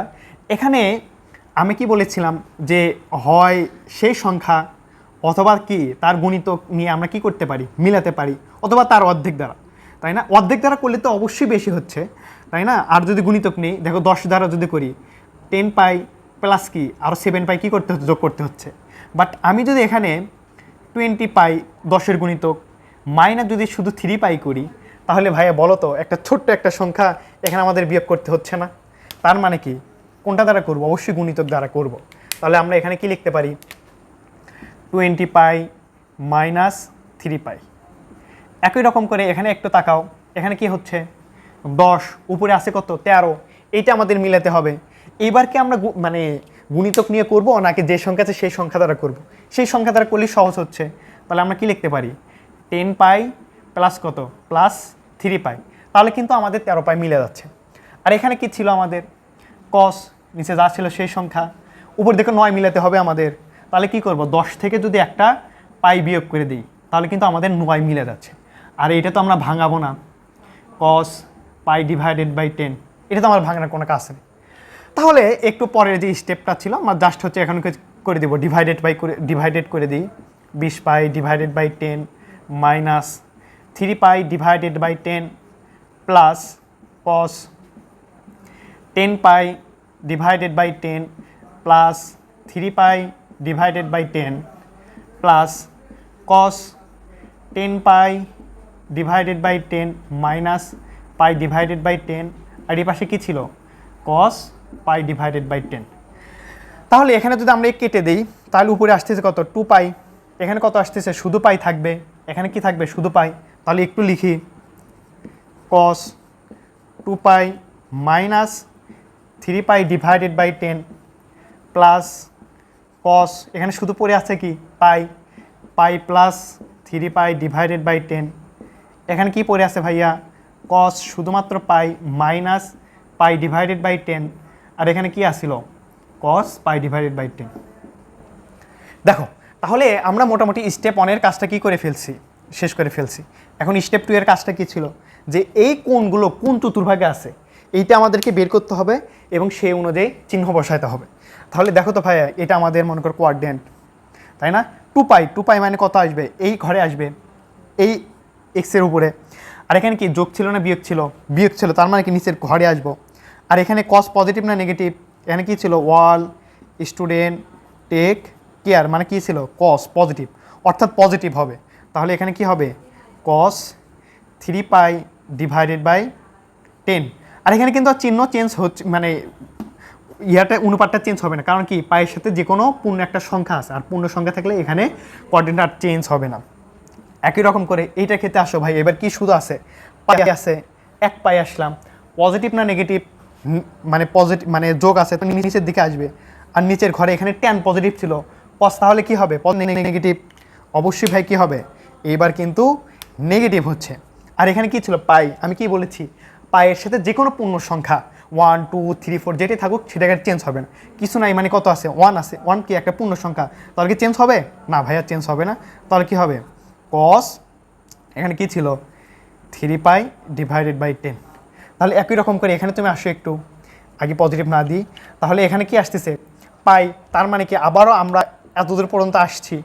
এখানে আমি কি বলেছিলাম যে হয় সেই সংখ্যা অথবা কি তার গুণিতক নিয়ে আমরা কি করতে পারি? মিলাতে পারি, অথবা তার অর্ধেক দ্বারা, তাই না? অর্ধেক দ্বারা করলে তো অবশ্যই বেশি হচ্ছে, তাই না? আর যদি গুণিতক নেই, দেখো 10 দ্বারা যদি করি 10 পাই প্লাস কি আরও 7 পাই কী করতে হচ্ছে? যোগ করতে হচ্ছে। বাট আমি যদি এখানে 20 পাই 10-এর গুণিতক মাইনাস যদি শুধু 3 পাই করি, তাহলে ভাইয়া বলো তো একটা ছোট্ট একটা সংখ্যা এখানে আমাদের বিয়োগ করতে হচ্ছে না? তার মানে কি কোনটা দ্বারা করব? অবশ্যই গুণিতক দ্বারা করব। তাহলে আমরা এখানে কি লিখতে পারি? 20 পাই মাইনাস 3 পাই। একই রকম করে এখানে একটু তাকাও, এখানে কি হচ্ছে? 10 উপরে আছে কত? 13। এইটা আমাদের মিলাতে হবে। এইবার কি আমরা মানে গুণিতক নিয়ে করব নাকি যে সংখ্যা আছে সেই সংখ্যা দ্বারা করব? সেই সংখ্যা দ্বারা করলে সহজ হচ্ছে। তাহলে আমরা কি লিখতে পারি? 10 পাই প্লাস কত? প্লাস 3 পাই। তাহলে কিন্তু আমাদের 13 পাই মিলে যাচ্ছে। আর এখানে কি ছিল আমাদের? cos নিচে যা ছিল সেই সংখ্যা, উপর দিকে 9 মিলাতে হবে আমাদের। তাহলে কি করব? 10 থেকে যদি একটা পাই বিয়োগ করে দিই তাহলে কিন্তু আমাদের 9 মিলে যাচ্ছে। আর এটা তো আমরা ভাঙাবো না। cos পাই ডিভাইডেড বাই 10, এটা তো আমার ভাঙানোর কোনো কাজ নেই। তাহলে একটু পরের যে স্টেপটা ছিল আমরা জাস্ট হচ্ছে এখন করে দেবো ডিভাইডেড করে দিই। 20 pi divided by 10 minus 3 pi divided by 10 plus cos 10 pi divided by 10 plus 3 pi divided by 10 plus cos 10 pi divided by 10 minus pi divided by 10। আর এই পাশে কী ছিল? cos pi divided by 10। তাহলে এখানে যদি আমরা কেটে দিই তাহলে উপরে আসতেছে কত? 2 পাই। এখানে কত আসতেছে? শুধু পাই থাকবে। এখানে কি থাকবে? শুধু পাই। তাহলে একটু লিখি cos 2 pi minus 3 pi divided by 10 plus cos এখানে শুধু পড়ে আছে কি? Pi. Pi plus 3 pi divided by 10। এখানে কি পড়ে আছে ভাইয়া? cos শুধুমাত্র pi minus pi divided by 10। আর এখানে কি আসছিল? cos pi divided by 10। দেখো তাহলে আমরা মোটামুটি স্টেপ 1-এর কাজটা কি করে ফেলছি? শেষ করে ফেলছি। এখন স্টেপ 2-এর কাজটা কি ছিল? যে এই কোণগুলো কোন চতুর্ভাগে আছে এইটা আমাদেরকে বের করতে হবে এবং সেই অনুযায়ী চিহ্ন বসাইতে হবে। তাহলে দেখো তো ভাইয়া, এটা আমাদের মনে করো কোয়াড্রেন্ট, তাই না? 2 পাই মানে কত আসবে? এই ঘরে আসবে, এই এক্সের উপরে। আর এখানে কি যোগ ছিল না বিয়োগ ছিল? বিয়োগ ছিল, তার মানে কি নিচের ঘরে আসবো। আর এখানে cos পজিটিভ না নেগেটিভ? এখানে কি ছিল? ওয়াল স্টুডেন্ট টেক কেয়ার, মানে কি ছিল? cos পজিটিভ, অর্থাৎ পজিটিভ হবে। তাহলে এখানে কি হবে? cos 3 pi divided by 10। আর এখানে কিন্তু চিহ্ন চেঞ্জ হচ্ছে, মানে ইয়াটা অনুপাতটা চেঞ্জ হবে না, কারণ কি পায়ের সাথে যে কোনো পূর্ণ একটা সংখ্যা আছে, আর পূর্ণ সংখ্যা থাকলে এখানে কোঅর্ডিনেট আর চেঞ্জ হবে না। একই রকম করে এইটা ক্ষেত্রে আসো ভাই, এবার কি শুধু আছে? পাই আছে, 1 পাই আসলাম। পজিটিভ না নেগেটিভ? মানে পজিটিভ, মানে যোগ আছে তো নিচের দিকে আসবে। আর নিচের ঘরে এখানে 10 পজিটিভ ছিল, cos তাহলে কি হবে? নেগেটিভ। অবশ্যই ভাই কি হবে? এইবার কিন্তু নেগেটিভ হচ্ছে। আর এখানে কি ছিল? পাই। আমি কি বলেছি? পায়ের সাথে যে কোনো পূর্ণ সংখ্যা 1 2 3 4 যেটাই থাকুক সেটাকে চেঞ্জ হবে না। কিছু নাই, মানে কত আছে? 1 আছে। 1 কি একটা পূর্ণ সংখ্যা, তাহলে কি চেঞ্জ হবে? না ভাইয়া, চেঞ্জ হবে না। তাহলে কি হবে? cos এখানে কি ছিল? 3 পাই ডিভাইডেড বাই 10। তাহলে একই রকম করে এখানে তুমি আসো একটু, আগে পজিটিভ না দিই, তাহলে এখানে কি আসতেছে পাই, তার মানে কি আবারও আমরা এতদূর পর্যন্ত আসছি,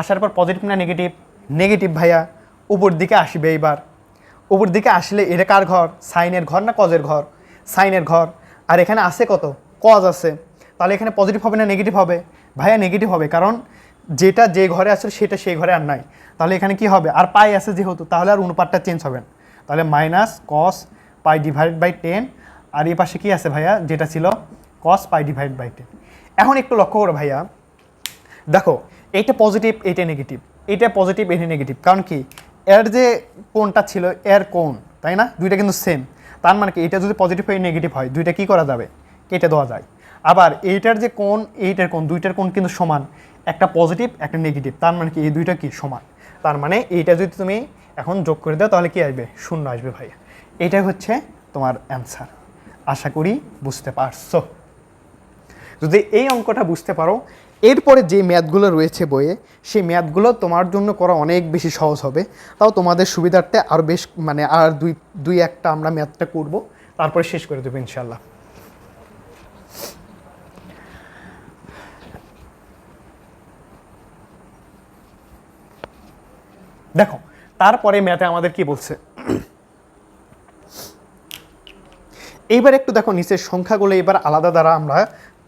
আসার পর পজিটিভ না নেগেটিভ, নেগেটিভ ভাইয়া, উপর দিকে আসবে এইবার, উপর দিকে আসলে এটা কার ঘর, সাইনের ঘর না কজের ঘর, সাইনের ঘর। আর এখানে আছে কত, কজ আছে, তাহলে এখানে পজিটিভ হবে না নেগেটিভ হবে, ভাইয়া নেগেটিভ হবে, কারণ যেটা যে ঘরে আছে সেটা সেই ঘরে আর নাই, তাহলে এখানে কি হবে, আর পাই আছে যেহেতু, তাহলে আর অনুপাতটা চেঞ্জ হবে না, তাহলে minus cos pi divide by 10, আর এই পাশে কি আছে ভাইয়া, যেটা ছিল কস পাই ডিভাইড বাই 10। এখন একটু লক্ষ্য করো ভাইয়া, দেখো এইটা পজিটিভ এইটা নেগেটিভ, এইটা পজিটিভ এইটা নেগেটিভ, কারণ কি এর যে কোণটা ছিল এর কোণ, তাই না, দুইটা কিন্তু সেম, তার মানে কি এটা যদি পজিটিভ হয়ে নেগেটিভ হয় দুইটা কি করা যাবে, কেটে দেওয়া যায়। আবার এইটার যে কোণ এইটার কোণ, দুইটার কোণ কিন্তু সমান, একটা পজিটিভ একটা নেগেটিভ, তার মানে কি এই দুইটা কি সমান, তার মানে এইটা যদি তুমি এখন যোগ করে দাও তাহলে কি আসবে, শূন্য আসবে ভাইয়া। এইটাই হচ্ছে তোমার অ্যান্সার। আশা করি বুঝতে পারছো। যদি এই অঙ্কটা বুঝতে পারো, এরপরে যে ম্যাথগুলো রয়েছে বইয়ে সেই ম্যাথগুলো তোমার জন্য করা অনেক বেশি সহজ হবে। তাও তোমাদের সুবিধার্থে আরও বেশ মানে আর দুই একটা আমরা ম্যাথটা করব, তারপরে শেষ করে দেবো ইনশাল্লাহ। দেখো তারপরে ম্যাথে আমাদের কি বলছে, এইবার একটু দেখো নিচের সংখ্যাগুলো এবার আলাদা দ্বারা আমরা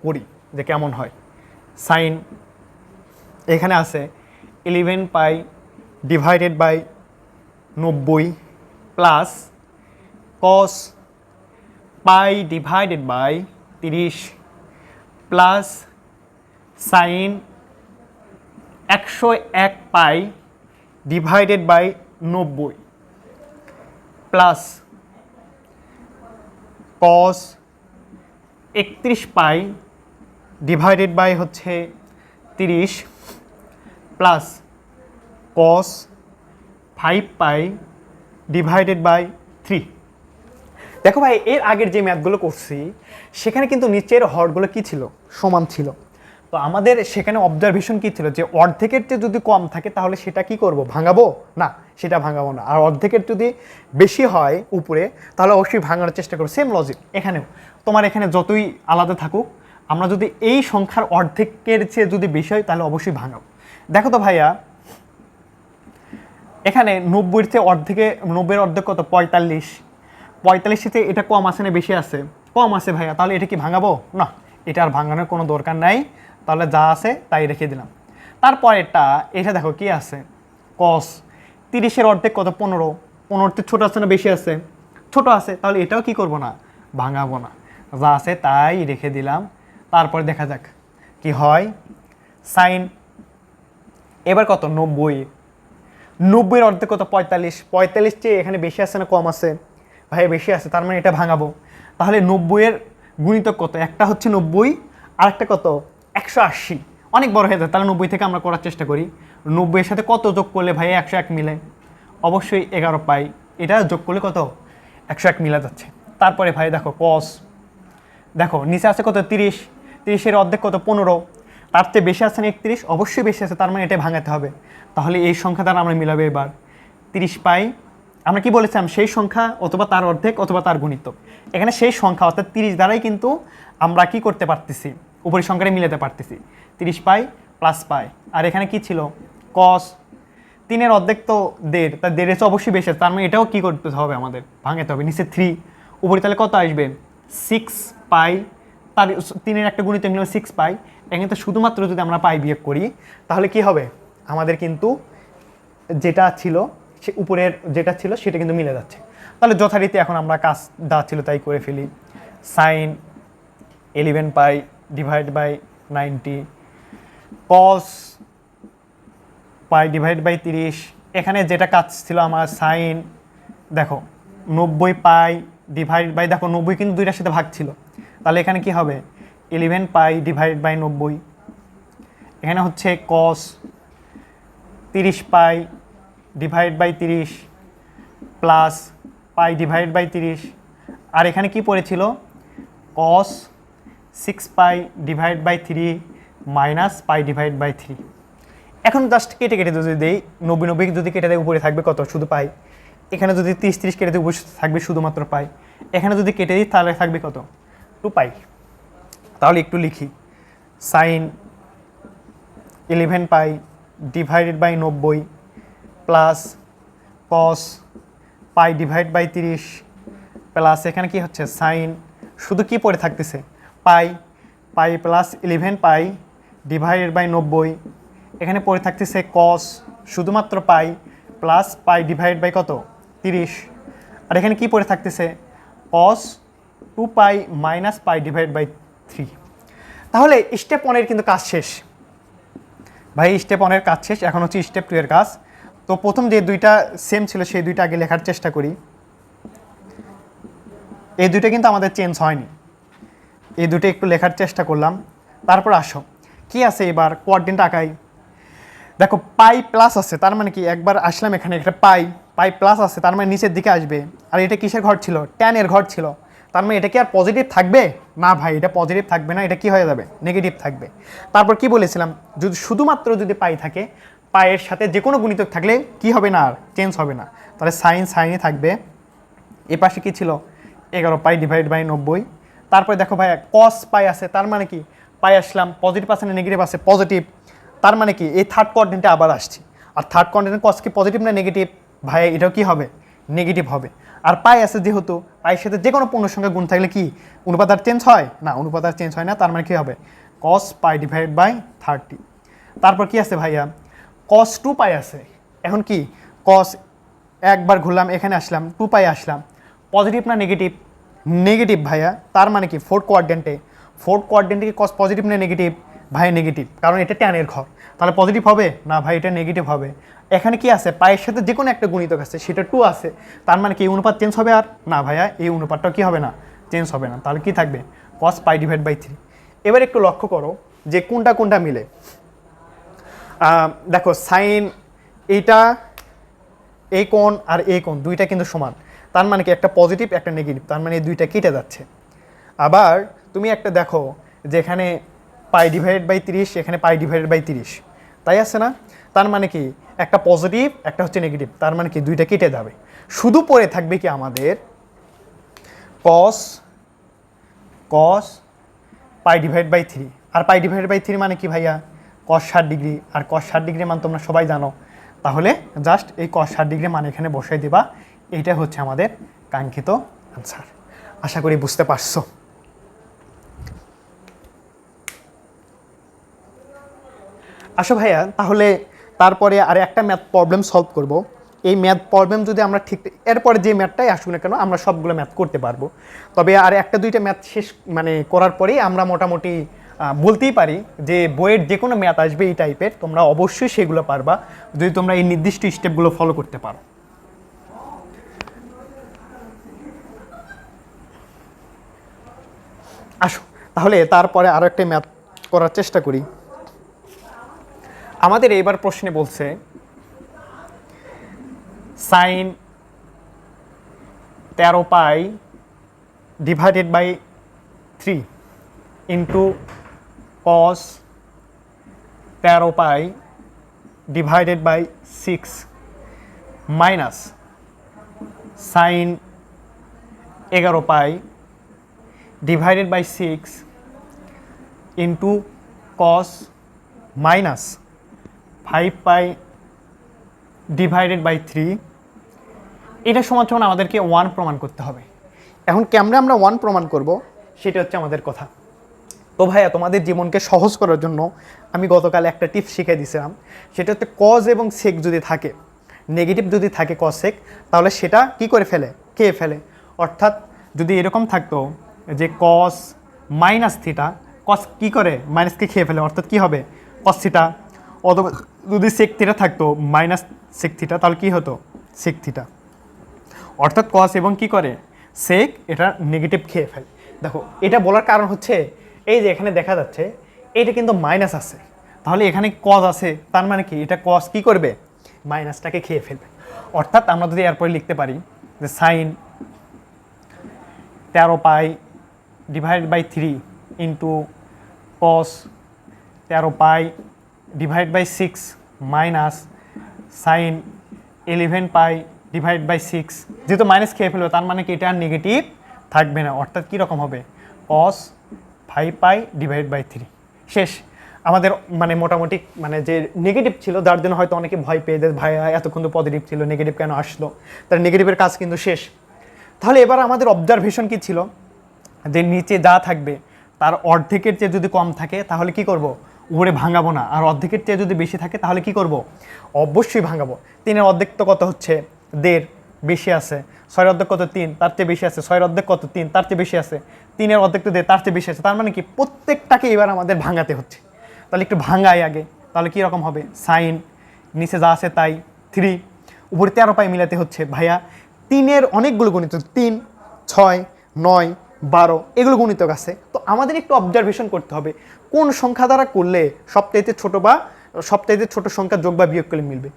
করি যে কেমন হয়। সাইন এখানে আছে 11 pi divided by 90 plus cos pi divided by 30 plus sine 101 pi divided by 90 plus cos 31 pi divided by হচ্ছে 30 plus cos 5 pi divided by 3। দেখো ভাই এর আগের যে ম্যাথগুলো করছি সেখানে কিন্তু নিচের হরগুলো কি ছিল, সমান ছিল। তো আমাদের সেখানে অবজারভেশন কি ছিল যে অর্ধেকের চেয়ে যদি কম থাকে তাহলে সেটা কি করব, ভাঙাবো না, সেটা ভাঙাবো না। আর অর্ধেকের যদি বেশি হয় উপরে তাহলে অবশ্যই ভাঙানোর চেষ্টা করবো। সেম লজিক এখানেও, তোমার এখানে যতই আলাদা থাকুক আমরা যদি এই সংখ্যার অর্ধেকের চেয়ে যদি বেশি হয় তাহলে অবশ্যই ভাঙাবো। দেখো তো ভাইয়া এখানে 90-এর চেয়ে অর্ধেকে, 90-এর অর্ধেক কত, 45, 45 থেকে এটা কম আছে না বেশি আছে, কম আছে ভাইয়া, তাহলে এটা কি ভাঙাবো না, এটা আর ভাঙানোর কোনো দরকার নাই, তাহলে যা আছে তাই রেখে দিলাম। তারপরেরটা এটা দেখো কি আছে, কস 30-এর অর্ধেক কত, 15, 15-তে ছোটো আছে না বেশি আছে, ছোট আছে, তাহলে এটাও কি করব না, ভাঙাবো না, যা আছে তাই রেখে দিলাম। তারপরে দেখা যাক কি হয়। সাইন এবার কত, 90, 90-এর অর্ধেক কত, 45, 45 চেয়ে এখানে বেশি আছে না কম আছে, ভাই বেশি আছে, তার মানে এটা ভাঙাবো। তাহলে 90-এর গুণিতক কত, একটা হচ্ছে 90 আর একটা কত 180, অনেক বড় হয়ে যায়, তাহলে 90 থেকে আমরা করার চেষ্টা করি। 90-এর সাথে কত যোগ করলে ভাই 101 মিলে, অবশ্যই 11 পাই, এটা যোগ করলে কত 101 মিলা যাচ্ছে। তারপরে ভাই দেখো কস, দেখো নিচে আছে কত 30, 30-এর অর্ধেক কত 15, তার চেয়ে বেশি আছে না 31, অবশ্যই বেশি আছে, তার মানে এটা ভাঙাতে হবে। তাহলে এই সংখ্যা দ্বারা আমরা মিলাবো এবার 30 পাই, আমরা কি বলেছিলাম সেই সংখ্যা অথবা তার অর্ধেক অথবা তার গুণিতক, এখানে সেই সংখ্যা অর্থাৎ 30 দ্বারাই কিন্তু আমরা কি করতে পারতেছি, উপরের সংখ্যাটা মিলাতে পারতেছি। 30 পাই প্লাস পাই, আর এখানে কি ছিল কস, 3-এর অর্ধেক তো 1.5, তার 1.5 অবশ্যই বেশি আছে, তার মানে এটাও কি করতে হবে আমাদের, ভাঙাতে হবে। নিচে 3, উপরে তাহলে কত আসবে 6 পাই, তার 3-এর একটা গুণিতক নিল 6 পাই, এখানে তো শুধুমাত্র যদি আমরা পাই বিয়োগ করি তাহলে কি হবে, আমাদের কিন্তু যেটা ছিল সে উপরের যেটা ছিল সেটা কিন্তু মিলে যাচ্ছে। তাহলে যথারীতি এখন আমরা কাজ যা ছিল তাই করে ফেলি। Sine 11 pi divide by 90 cos pi divide by 30, এখানে যেটা কাজ ছিল আমার সাইন, দেখো 90 পাই ডিভাইড বাই, দেখো 90 কিন্তু দুইটার সাথে ভাগ ছিল, তাহলে এখানে কি হবে 11 পাই ডিভাইড বাই 90, এখানে হচ্ছে cos 30 pi divide by 30 plus pi divide by 30, আর এখানে কি পড়েছিল cos 6 pi divide by 3 minus pi divide by 3। এখন জাস্ট কেটে কেটে যদি দেই 90 যদি কেটে দেয় উপরে থাকবে কত, শুধু পাই, এখানে যদি 30 কেটে দিই বসে থাকবে শুধুমাত্র পাই, এখানে যদি কেটে দিই তাহলে থাকবে কত, 2 পাই। তাহলে একটু লিখি, sine 11 pi divided by 90 plus cos pi divide by 30 plus এখানে কি হচ্ছে সাইন, শুধু কি পড়ে থাকতেছে pi, pi plus 11 pi divided by 90, এখানে পড়ে থাকতেছে কস শুধুমাত্র pi plus pi divide by কত 30, আর এখানে কি পড়ে থাকতেছে cos 2 pi minus pi divide by 3। তাহলে স্টেপ 1 কিন্তু কাজ শেষ ভাই, স্টেপ 1 কাজ শেষ, এখন হচ্ছে স্টেপ 2 কাজ। তো প্রথম যে দুইটা সেম ছিল সেই দুইটা আগে লেখার চেষ্টা করি। এই দুইটা কিন্তু আমাদের চেঞ্জ হয়নি, এই দুটো একটু লেখার চেষ্টা করলাম। তারপর আসো কি আছে এবার কোঅর্ডিনেট আঁকাই। দেখো পাই প্লাস আছে, তার মানে কি একবার আসলাম এখানে একটা পাই, পাই প্লাস আছে তার মানে নিচের দিকে আসবে, আর এটা কিসের ঘর ছিল, ট্যানের ঘর ছিল, তার মানে এটা কি আর পজিটিভ থাকবে না ভাই, এটা পজিটিভ থাকবে না, এটা কি হয়ে যাবে নেগেটিভ থাকবে। তারপর কি বলেছিলাম, যদি শুধুমাত্র যদি পাই থাকে, পায়ের সাথে যে কোনো গুণিতক থাকলে কি হবে না, আর চেঞ্জ হবে না, তাহলে সাইন সাইনই থাকবে। এ পাশে কি ছিল 11 পাই ডিভাইড বাই 90। তারপরে দেখো ভাইয়া কস পাই আছে, তার মানে কি পাই আসলাম, পজিটিভ আছে না নেগেটিভ আছে, পজিটিভ, তার মানে কি এই থার্ড কোঅর্ডিনেটে আবার আসছি, আর থার্ড কোঅর্ডিনেট কস কি পজিটিভ না নেগেটিভ, ভাই এটাও কি হবে নেগেটিভ হবে। আর পাই আছে যেহেতু, পাইয়ের সাথে যে কোনো পূর্ণ সংখ্যা গুণ থাকলে কি অনুপাত আর চেঞ্জ হয় না, অনুপাত আর চেঞ্জ হয় না, তার মানে কি হবে কস পাই ডিভাইড বাই 30। তারপর কি আছে ভাইয়া কস 2 পাই আছে, এখন কি কস একবার ঘুরলাম এখানে আসলাম 2 পাই আসলাম, পজিটিভ না নেগেটিভ, নেগেটিভ ভাইয়া, তার মানে কি ফোর্থ কোয়াড্রেন্টে কি কস পজিটিভ না নেগেটিভ, ভাই নেগেটিভ, কারণ এটা ট্যানের ঘর, তাহলে পজিটিভ হবে না ভাই, এটা নেগেটিভ হবে। এখানে কি আছে পায়ের সাথে যে কোনো একটা গুণিতক আছে, সেটা 2 আছে, তার মানে কি এই অনুপাত চেঞ্জ হবে আর না ভাইয়া, এই অনুপাতটাও কি হবে না, চেঞ্জ হবে না, তাহলে কি থাকবে কস পাই ডিভাইড বাই 3। এবার একটু লক্ষ্য করো যে কোনটা কোনটা মিলে। দেখো সাইন এইটা, এই কোণ আর এই কোণ দুইটা কিন্তু সমান, তার মানে কি একটা পজিটিভ একটা নেগেটিভ, তার মানে এই দুইটা কেটে যাচ্ছে। আবার তুমি একটা দেখো যেখানে পাই ডিভাইডেড বাই 30, এখানে পাই ডিভাইডেড বাই 30, তাই আছে না, তার মানে কি একটা পজিটিভ একটা হচ্ছে নেগেটিভ, তার মানে কি দুইটা কেটে যাবে, শুধু পড়ে থাকবে কি আমাদের cos cos pi divide by 3। আর পাই ডিভাইড বাই 3 মানে কি ভাইয়া কস 60 ডিগ্রি, আর কস 60 ডিগ্রি মান তোমরা সবাই জানো, তাহলে জাস্ট এই কস 60 ডিগ্রি মান এখানে বসাই দিবা, এইটা হচ্ছে আমাদের কাঙ্ক্ষিত আনসার। আশা করি বুঝতে পারছো। আসো ভাইয়া, তাহলে তারপরে আর একটা ম্যাথ প্রবলেম সলভ করব। এই ম্যাথ প্রবলেম যদি আমরা ঠিক, এরপরে যে ম্যাথটাই আসুক না কেন আমরা সবগুলো ম্যাথ করতে পারবো, তবে আর একটা দুইটা ম্যাথ শেষ মানে করার পরেই আমরা মোটামুটি বলতেই পারি যে বইয়ের যে কোনো ম্যাথ আসবে এই টাইপের, তোমরা অবশ্যই সেগুলো পারবা যদি তোমরা এই নির্দিষ্ট স্টেপগুলো ফলো করতে পারো। আসো তাহলে তারপরে আরও একটা ম্যাথ করার চেষ্টা করি। আমাদের এইবার প্রশ্নে বলছে sine 13 pi divided by 3 into cos 13 pi divided by 6 minus sine 11 pi divided by 6 into cos minus 5 pi divided by 3, এটা সমান সমান আমাদেরকে 1 প্রমাণ করতে হবে। এখন কেমনে আমরা 1 প্রমাণ করব সেটা হচ্ছে আমাদের কথা। তো ভাইয়া তোমাদের জীবনকে সহজ করার জন্য আমি গতকাল একটা টিপস শিখিয়ে দিয়েছিলাম, সেটা হচ্ছে কজ এবং সেক যদি থাকে, নেগেটিভ যদি থাকে কজ সেক, তাহলে সেটা কি করে ফেলে, খেয়ে ফেলে। অর্থাৎ যদি এরকম থাকতো যে কস মাইনাস থিটা, কস কী করে মাইনাসকে খেয়ে ফেলে, অর্থাৎ কী হবে কস থিটা, অথবা যদি সেক থিটা থাকতো মাইনাস সেক থিটা, তাহলে কী হতো সেক থিটা। অর্থাৎ কস এবং কি করে সেক এটা নেগেটিভ খেয়ে ফেলে। দেখো এটা বলার কারণ হচ্ছে এই যে এখানে দেখা যাচ্ছে এইটা কিন্তু মাইনাস আছে, তাহলে এখানে কজ আছে, তার মানে কি এটা কস কি করবে মাইনাসটাকে খেয়ে ফেলবে। অর্থাৎ আমরা যদি এরপরে লিখতে পারি যে sine 13 pi divide by 3 into cos 13 pi divide by 6 minus sine 11 pi divide by 6, যেহেতু মাইনাস খেয়ে ফেলবে তার মানে কি এটা আর নেগেটিভ থাকবে না, অর্থাৎ কীরকম হবে cos 5π ডিভাইড বাই 3। শেষ আমাদের মানে মোটামুটি মানে যে নেগেটিভ ছিল যার জন্য হয়তো অনেকে ভয় পেয়ে দেয়, ভাই এতক্ষণ তো পজিটিভ ছিল নেগেটিভ কেন আসলো, তার নেগেটিভের কাজ কিন্তু শেষ। তাহলে এবার আমাদের অবজারভেশন কি ছিল, যে নিচে যা থাকবে তার অর্ধেকের চেয়ে যদি কম থাকে তাহলে কি করব, উপরে ভাঙাবো না, আর অর্ধেকের চেয়ে যদি বেশি থাকে তাহলে কি করব, অবশ্যই ভাঙাবো। 3-এর অর্ধেক তো কত হচ্ছে 1.5, বেশি আছে। 6-এর অর্ধেক কত 3, তার চেয়ে বেশি আছে। 6-এর অর্ধেক কত 3, তার চেয়ে বেশি আছে। 3-এর অর্ধেক তো 1.5, তার চেয়ে বেশি আছে। তার মানে কি প্রত্যেকটাকে এবার আমাদের ভাঙাতে হচ্ছে। তাহলে একটু ভাঙাই আগে, তাহলে কি রকম হবে, সাইন নিচে যা আছে তাই 3, উপরে 13π মিলাতে হচ্ছে। ভাইয়া 3-এর অনেকগুলো গণিত, 3, 6, 9, 12 এগুলো গণিতক আছে, তো আমাদের একটু অবজারভেশন করতে হবে কোন সংখ্যা দ্বারা করলে সবচাইতে ছোট বা সবচাইতে ছোট সংখ্যা যোগ বা বিয়োগ করলে মিলবে।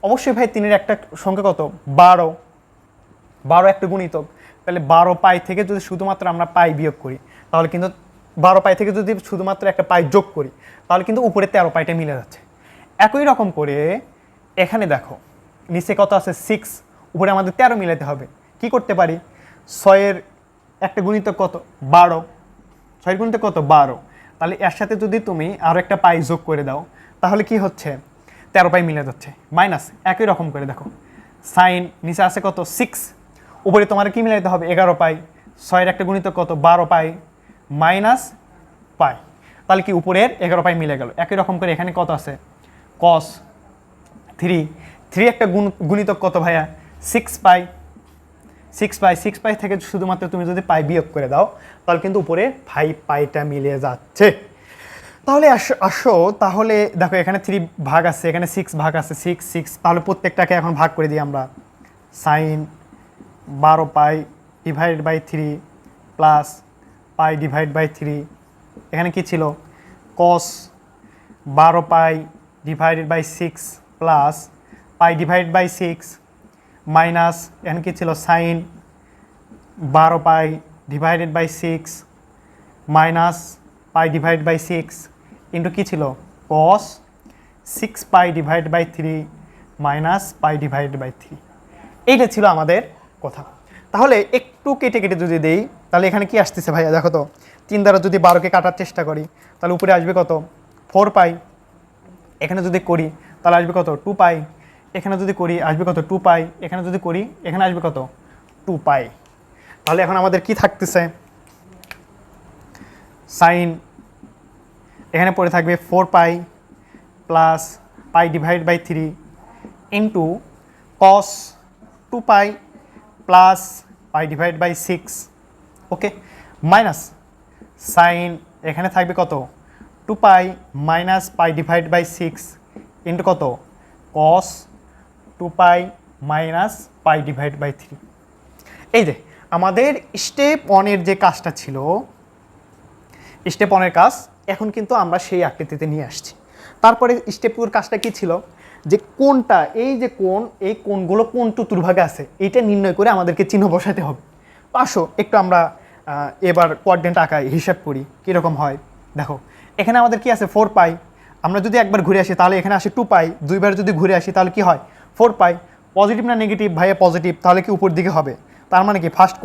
অবশ্যই ভাই 3-এর একটা সংখ্যা কত 12, 12 একটা গুণিতক, তাহলে 12π থেকে যদি শুধুমাত্র আমরা পাই বিয়োগ করি তাহলে কিন্তু 12π থেকে যদি শুধুমাত্র একটা পাই যোগ করি তাহলে কিন্তু উপরে 13πটা মিলে যাচ্ছে। একই রকম করে এখানে দেখো নিচে কত আছে 6, উপরে আমাদের 13 মিলাতে হবে। কি করতে পারি, 6-এর একটা গুণিতক কত 12, 6-এর গুণিতক কত 12, তাহলে এর সাথে যদি তুমি আরও একটা পাই যোগ করে দাও তাহলে কি হচ্ছে 13π মিলে যাচ্ছে। মাইনাস একই রকম করে দেখো সাইন নিচে আছে কত 6, উপরে তোমার কি মিলাইতে হবে 11π, 6-এর একটা গুণিতক কত 12π মাইনাস পাই, তাহলে কি উপরের 11π মিলে গেল। একই রকম করে এখানে কত আছে cos 3 একটা গুণিতক কত ভাইয়া 6π, 6π থেকে শুধুমাত্র তুমি যদি পাই বিয়োগ করে দাও তাহলে কিন্তু উপরে 5πটা মিলে যাচ্ছে। তাহলে আসো তাহলে দেখো এখানে 3 ভাগ আছে, এখানে 6 ভাগ আছে, 6, তাহলে প্রত্যেকটাকে এখন ভাগ করে দিই আমরা। Sine 12π divide by 3 plus pi divide by 3, এখানে কি ছিল cos 12π divided by 6 plus pi divide by 6 minus এখানে কি ছিল sine 12π divided by 6 minus pi divide by 6 into কী ছিল cos 6π divide by 3 minus pi divide by 3। এইটা ছিল আমাদের কথা। তাহলে একটু কেটে কেটে যদি দেই তাহলে এখানে কি আসতেছে ভাইয়া দেখো তো, 3 দ্বারা যদি 12কে কাটার চেষ্টা করি তাহলে উপরে আসবে কত 4π, এখানে যদি করি তাহলে আসবে কত 2π, এখানে যদি করি আসবে কত 2π, এখানে যদি করি এখানে আসবে কত 2π। তাহলে এখন আমাদের কি থাকতেছে সাইন এখানে পড়ে থাকবে 4π plus pi divide by 3 into cos 2π plus pi divide by 6, okay, minus sine এখানে থাকবে কত 2π minus pi divide by 6 into কত cos 2π minus pi divide by 3। এই যে আমাদের স্টেপ 1-এর যে কাজটা ছিল, স্টেপ 1-এর কাজ এখন কিন্তু আমরা সেই আকৃতিতে নিয়ে আসছি। তারপরে স্টেপ 2-এর কাজটা কি ছিল, যে কোনটা এই যে কোন এই কোনগুলো কোন চতুর্ভাগে আছে এইটা নির্ণয় করে আমাদেরকে চিহ্ন বসাতে হবে। তো আসো একটু আমরা এবার কোঅর্ডিনেট আঁকায় হিসাব করি কীরকম হয়। দেখো এখানে আমাদের কি আছে 4π, আমরা যদি একবার ঘুরে আসি তাহলে এখানে আসে 2π, দুইবার যদি ঘুরে আসি তাহলে কি হয় 4π। পজিটিভ না নেগেটিভ ভাইয়া পজিটিভ, তাহলে কি উপর দিকে হবে, তার মানে কি ফার্স্ট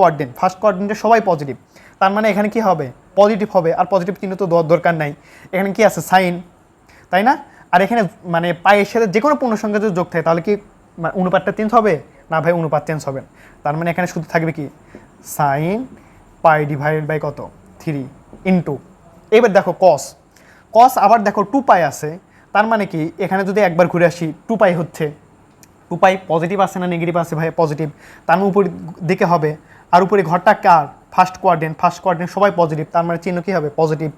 কোঅর্ডিনেটে সবাই পজিটিভ, তার মানে এখানে কি হবে পজিটিভ হবে, আর পজিটিভ চিহ্ন তো দরকার নাই। এখানে কি আছে সাইন, তাই না, আর এখানে মানে পায়ের সাথে যে কোনো পূর্ণসংখ্যা যদি যোগ থাকে তাহলে কি অনুপাতটা চেঞ্জ হবে না ভাই, অনুপাত চেঞ্জ হবে। তার মানে এখানে শুধু থাকবে কি সাইন পাই ডিভাইডেড বাই কত 3 ইন্টু, এবার দেখো কস আবার দেখো 2π আছে, তার মানে কি এখানে যদি একবার ঘুরে আসি 2π হচ্ছে, 2π পজিটিভ আছে না নেগেটিভ আছে ভাই পজিটিভ, তার মানে উপরের দিকে হবে, আর উপরে ঘরটা কার ফার্স্ট কোয়ার্ডিনেট সবাই পজিটিভ, তার মানে চিহ্ন কী হবে পজিটিভ।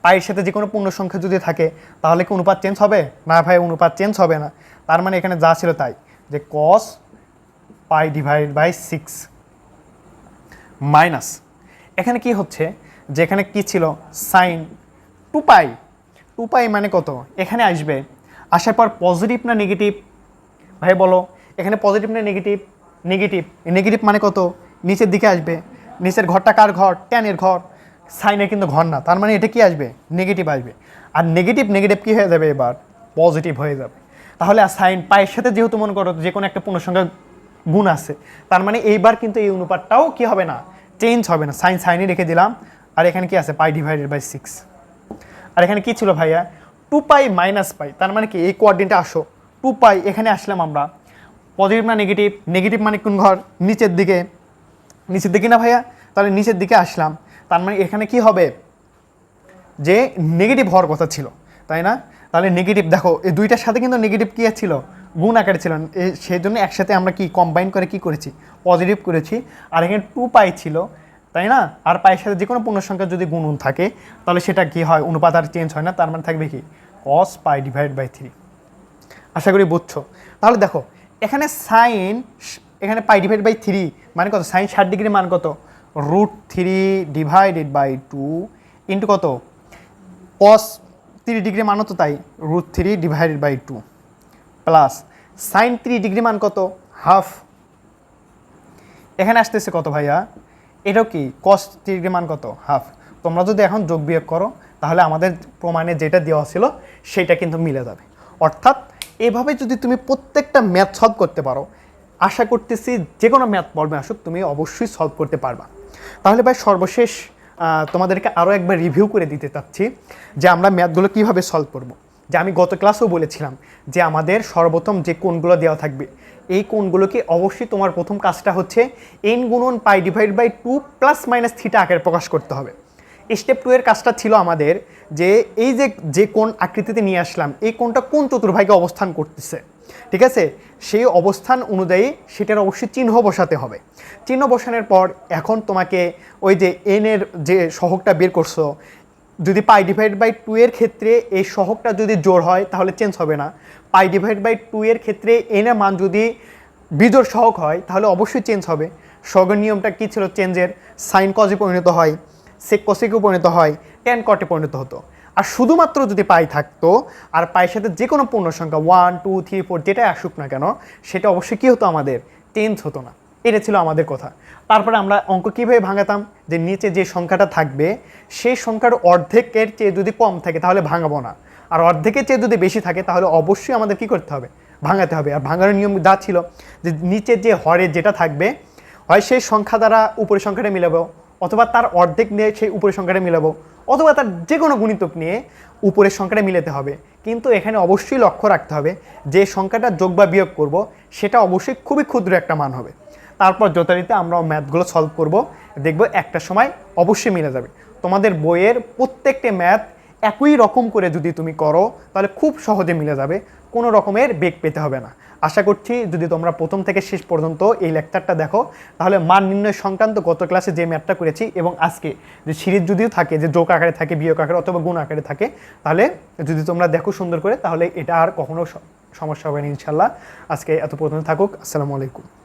পায়ের সাথে যে কোনো পূর্ণ সংখ্যা যদি থাকে তাহলে কি অনুপাত চেঞ্জ হবে না ভাই, অনুপাত চেঞ্জ হবে না। তার মানে এখানে যা ছিল তাই, যে cos pi divide by 6 minus এখানে কি হচ্ছে যে এখানে কি ছিল সাইন 2π মানে কত, এখানে আসবে, আসার পর পজিটিভ না নেগেটিভ ভাই বলো, এখানে পজিটিভ না নেগেটিভ মানে কত নিচের দিকে আসবে, নিচের ঘরটা কার ঘর ট্যানের ঘর, সাইনের কিন্তু ঘর না, তার মানে এটা কি আসবে নেগেটিভ আসবে, আর নেগেটিভ কি হয়ে যাবে এবার পজিটিভ হয়ে যাবে। তাহলে আর সাইন পায়ের সাথে যেহেতু মনে করো যে কোনো একটা পূর্ণসংখ্যা গুণ আছে, তার মানে এইবার কিন্তু এই অনুপাতটাও কি হবে না, চেঞ্জ হবে না। সাইন সাইনই রেখে দিলাম, আর এখানে কি আছে পাই ডিভাইডেড বাই 6। আর এখানে কি ছিল ভাইয়া 2 পাই মাইনাস পাই, তার মানে কি এই কোঅর্ডিনেটে আসো 2 পাই, এখানে আসলাম আমরা পজিটিভ না নেগেটিভ, নেগেটিভ মানে কোন ঘর নিচের দিকে, নিচের দিকে না ভাইয়া, তাহলে নিচের দিকে আসলাম, তার মানে এখানে কি হবে যে নেগেটিভ হওয়ার কথা ছিল, তাই না? তাহলে নেগেটিভ দেখো এই দুইটার সাথে কিন্তু নেগেটিভ কী ছিল, গুণ আকারে ছিল, সেই জন্য একসাথে আমরা কি কম্বাইন করে কি করেছি, পজিটিভ করেছি। আর এখানে 2 পাই ছিল, তাই না? আর পায়ের সাথে যে কোনো পূর্ণ সংখ্যা যদি গুণ থাকে তাহলে সেটা কি হয়, অনুপাত আর চেঞ্জ হয় না, তার মানে থাকবে কি cos পাই ডিভাইড বাই 3। আশা করি বুঝছো। তাহলে দেখো এখানে সাইন, এখানে পাই ডিভাইড বাই 3 মানে কত, সাইন 60 ডিগ্রি মান কত, √3 ডিভাইডেড বাই 2 ইন্টু কত, cos 30 ডিগ্রি মানও তো তাই, √3 divided by 2 plus sine 30 degree মান কত, হাফ। এখানে আসতেছে কত ভাইয়া, এটাও কি cos 30 ডিগ্রি মান কত, হাফ। তোমরা যদি এখন যোগ বিয়োগ করো তাহলে আমাদের প্রমাণে যেটা দেওয়া ছিল সেটা কিন্তু মিলে যাবে। অর্থাৎ এভাবে যদি তুমি প্রত্যেকটা ম্যাথ সলভ করতে পারো, আশা করতেছি যে কোনো ম্যাথ পড়বে আসুক তুমি অবশ্যই সলভ করতে পারবা। তাহলে ভাই সর্বশেষ তোমাদেরকে আরও একবার রিভিউ করে দিতে চাচ্ছি যে আমরা ম্যাথগুলো কীভাবে সলভ করব। যে আমি গত ক্লাসেও বলেছিলাম যে আমাদের সর্বপ্রথম যে কোণগুলো দেওয়া থাকবে এই কোণগুলোকে অবশ্যই তোমার প্রথম কাজটা হচ্ছে n গুণন pi divide by 2 plus minus theta আকারে প্রকাশ করতে হবে। স্টেপ 2 এর কাজটা ছিল আমাদের যে এই যে কোণ আকৃতিতে নিয়ে আসলাম এই কোণটা কোন চতুর্ভাগে অবস্থান করতেছে, ঠিক আছে, সেই অবস্থান অনুযায়ী সেটার অবশ্যই চিহ্ন বসাতে হবে। চিহ্ন বসানোর পর এখন তোমাকে ওই যে n এর যে সহগটা বের করছো, যদি পাই ডিভাইড বাই 2 এর ক্ষেত্রে এই সহগটা যদি জোড় হয় তাহলে চেঞ্জ হবে না, পাই ডিভাইড বাই 2 এর ক্ষেত্রে n এর মান যদি বিজোড় সহগ হয় তাহলে অবশ্যই চেঞ্জ হবে। সহগের নিয়মটা কী ছিল চেঞ্জের, সাইন কজে পরিণত হয়, সেক কসেকে পরিণত হয়, ট্যান কটে পরিণত হতো। আর শুধুমাত্র যদি পাই থাকতো আর পায়ের সাথে যে কোনো পূর্ণ সংখ্যা 1 2 3 4 যেটাই আসুক না কেন সেটা অবশ্যই কী হতো, আমাদের চেঞ্জ হতো না। এটা ছিল আমাদের কথা। তারপরে আমরা অঙ্ক কীভাবে ভাঙাতাম, যে নিচে যে সংখ্যাটা থাকবে সেই সংখ্যার অর্ধেকের চেয়ে যদি কম থাকে তাহলে ভাঙাবো না, আর অর্ধেকের চেয়ে যদি বেশি থাকে তাহলে অবশ্যই আমাদের কী করতে হবে, ভাঙাতে হবে। আর ভাঙানোর নিয়ম যা ছিল যে নিচে যে হরে যেটা থাকবে হয় সেই সংখ্যা দ্বারা উপরের সংখ্যাটা মিলাবো, অথবা তার অর্ধেক নিয়ে সেই উপরের সংখ্যাটা মিলাবো, অথবা তার যে কোনো গুণিতক নিয়ে উপরের সংখ্যাটা মিলাতে হবে। কিন্তু এখানে অবশ্যই লক্ষ্য রাখতে হবে যে সংখ্যাটা যোগ বা বিয়োগ করব সেটা অবশ্যই খুবই ক্ষুদ্র একটা মান হবে। তারপর যথারীতি আমরা ম্যাথগুলো সলভ করব, দেখব একটা সময় অবশ্যই মিলে যাবে। তোমাদের বইয়ের প্রত্যেকটা ম্যাথ একই রকম করে যদি তুমি করো তাহলে খুব সহজে মিলে যাবে, কোনো রকমের বেগ পেতে হবে না। আশা করছি যদি তোমরা প্রথম থেকে শেষ পর্যন্ত এই লেকচারটা দেখো তাহলে মান নির্ণয় সংক্রান্ত গত ক্লাসে যে ম্যাথটা করেছি এবং আজকে যে সিরিজ যদিও থাকে যে যোগ আকারে থাকে, বিয়োগ আকারে অথবা গুণ আকারে থাকে, তাহলে যদি তোমরা দেখো সুন্দর করে তাহলে এটা আর কখনো সমস্যা হবে না ইনশাল্লাহ। আজকে এত পর্যন্ত থাকুক। আসসালামু আলাইকুম।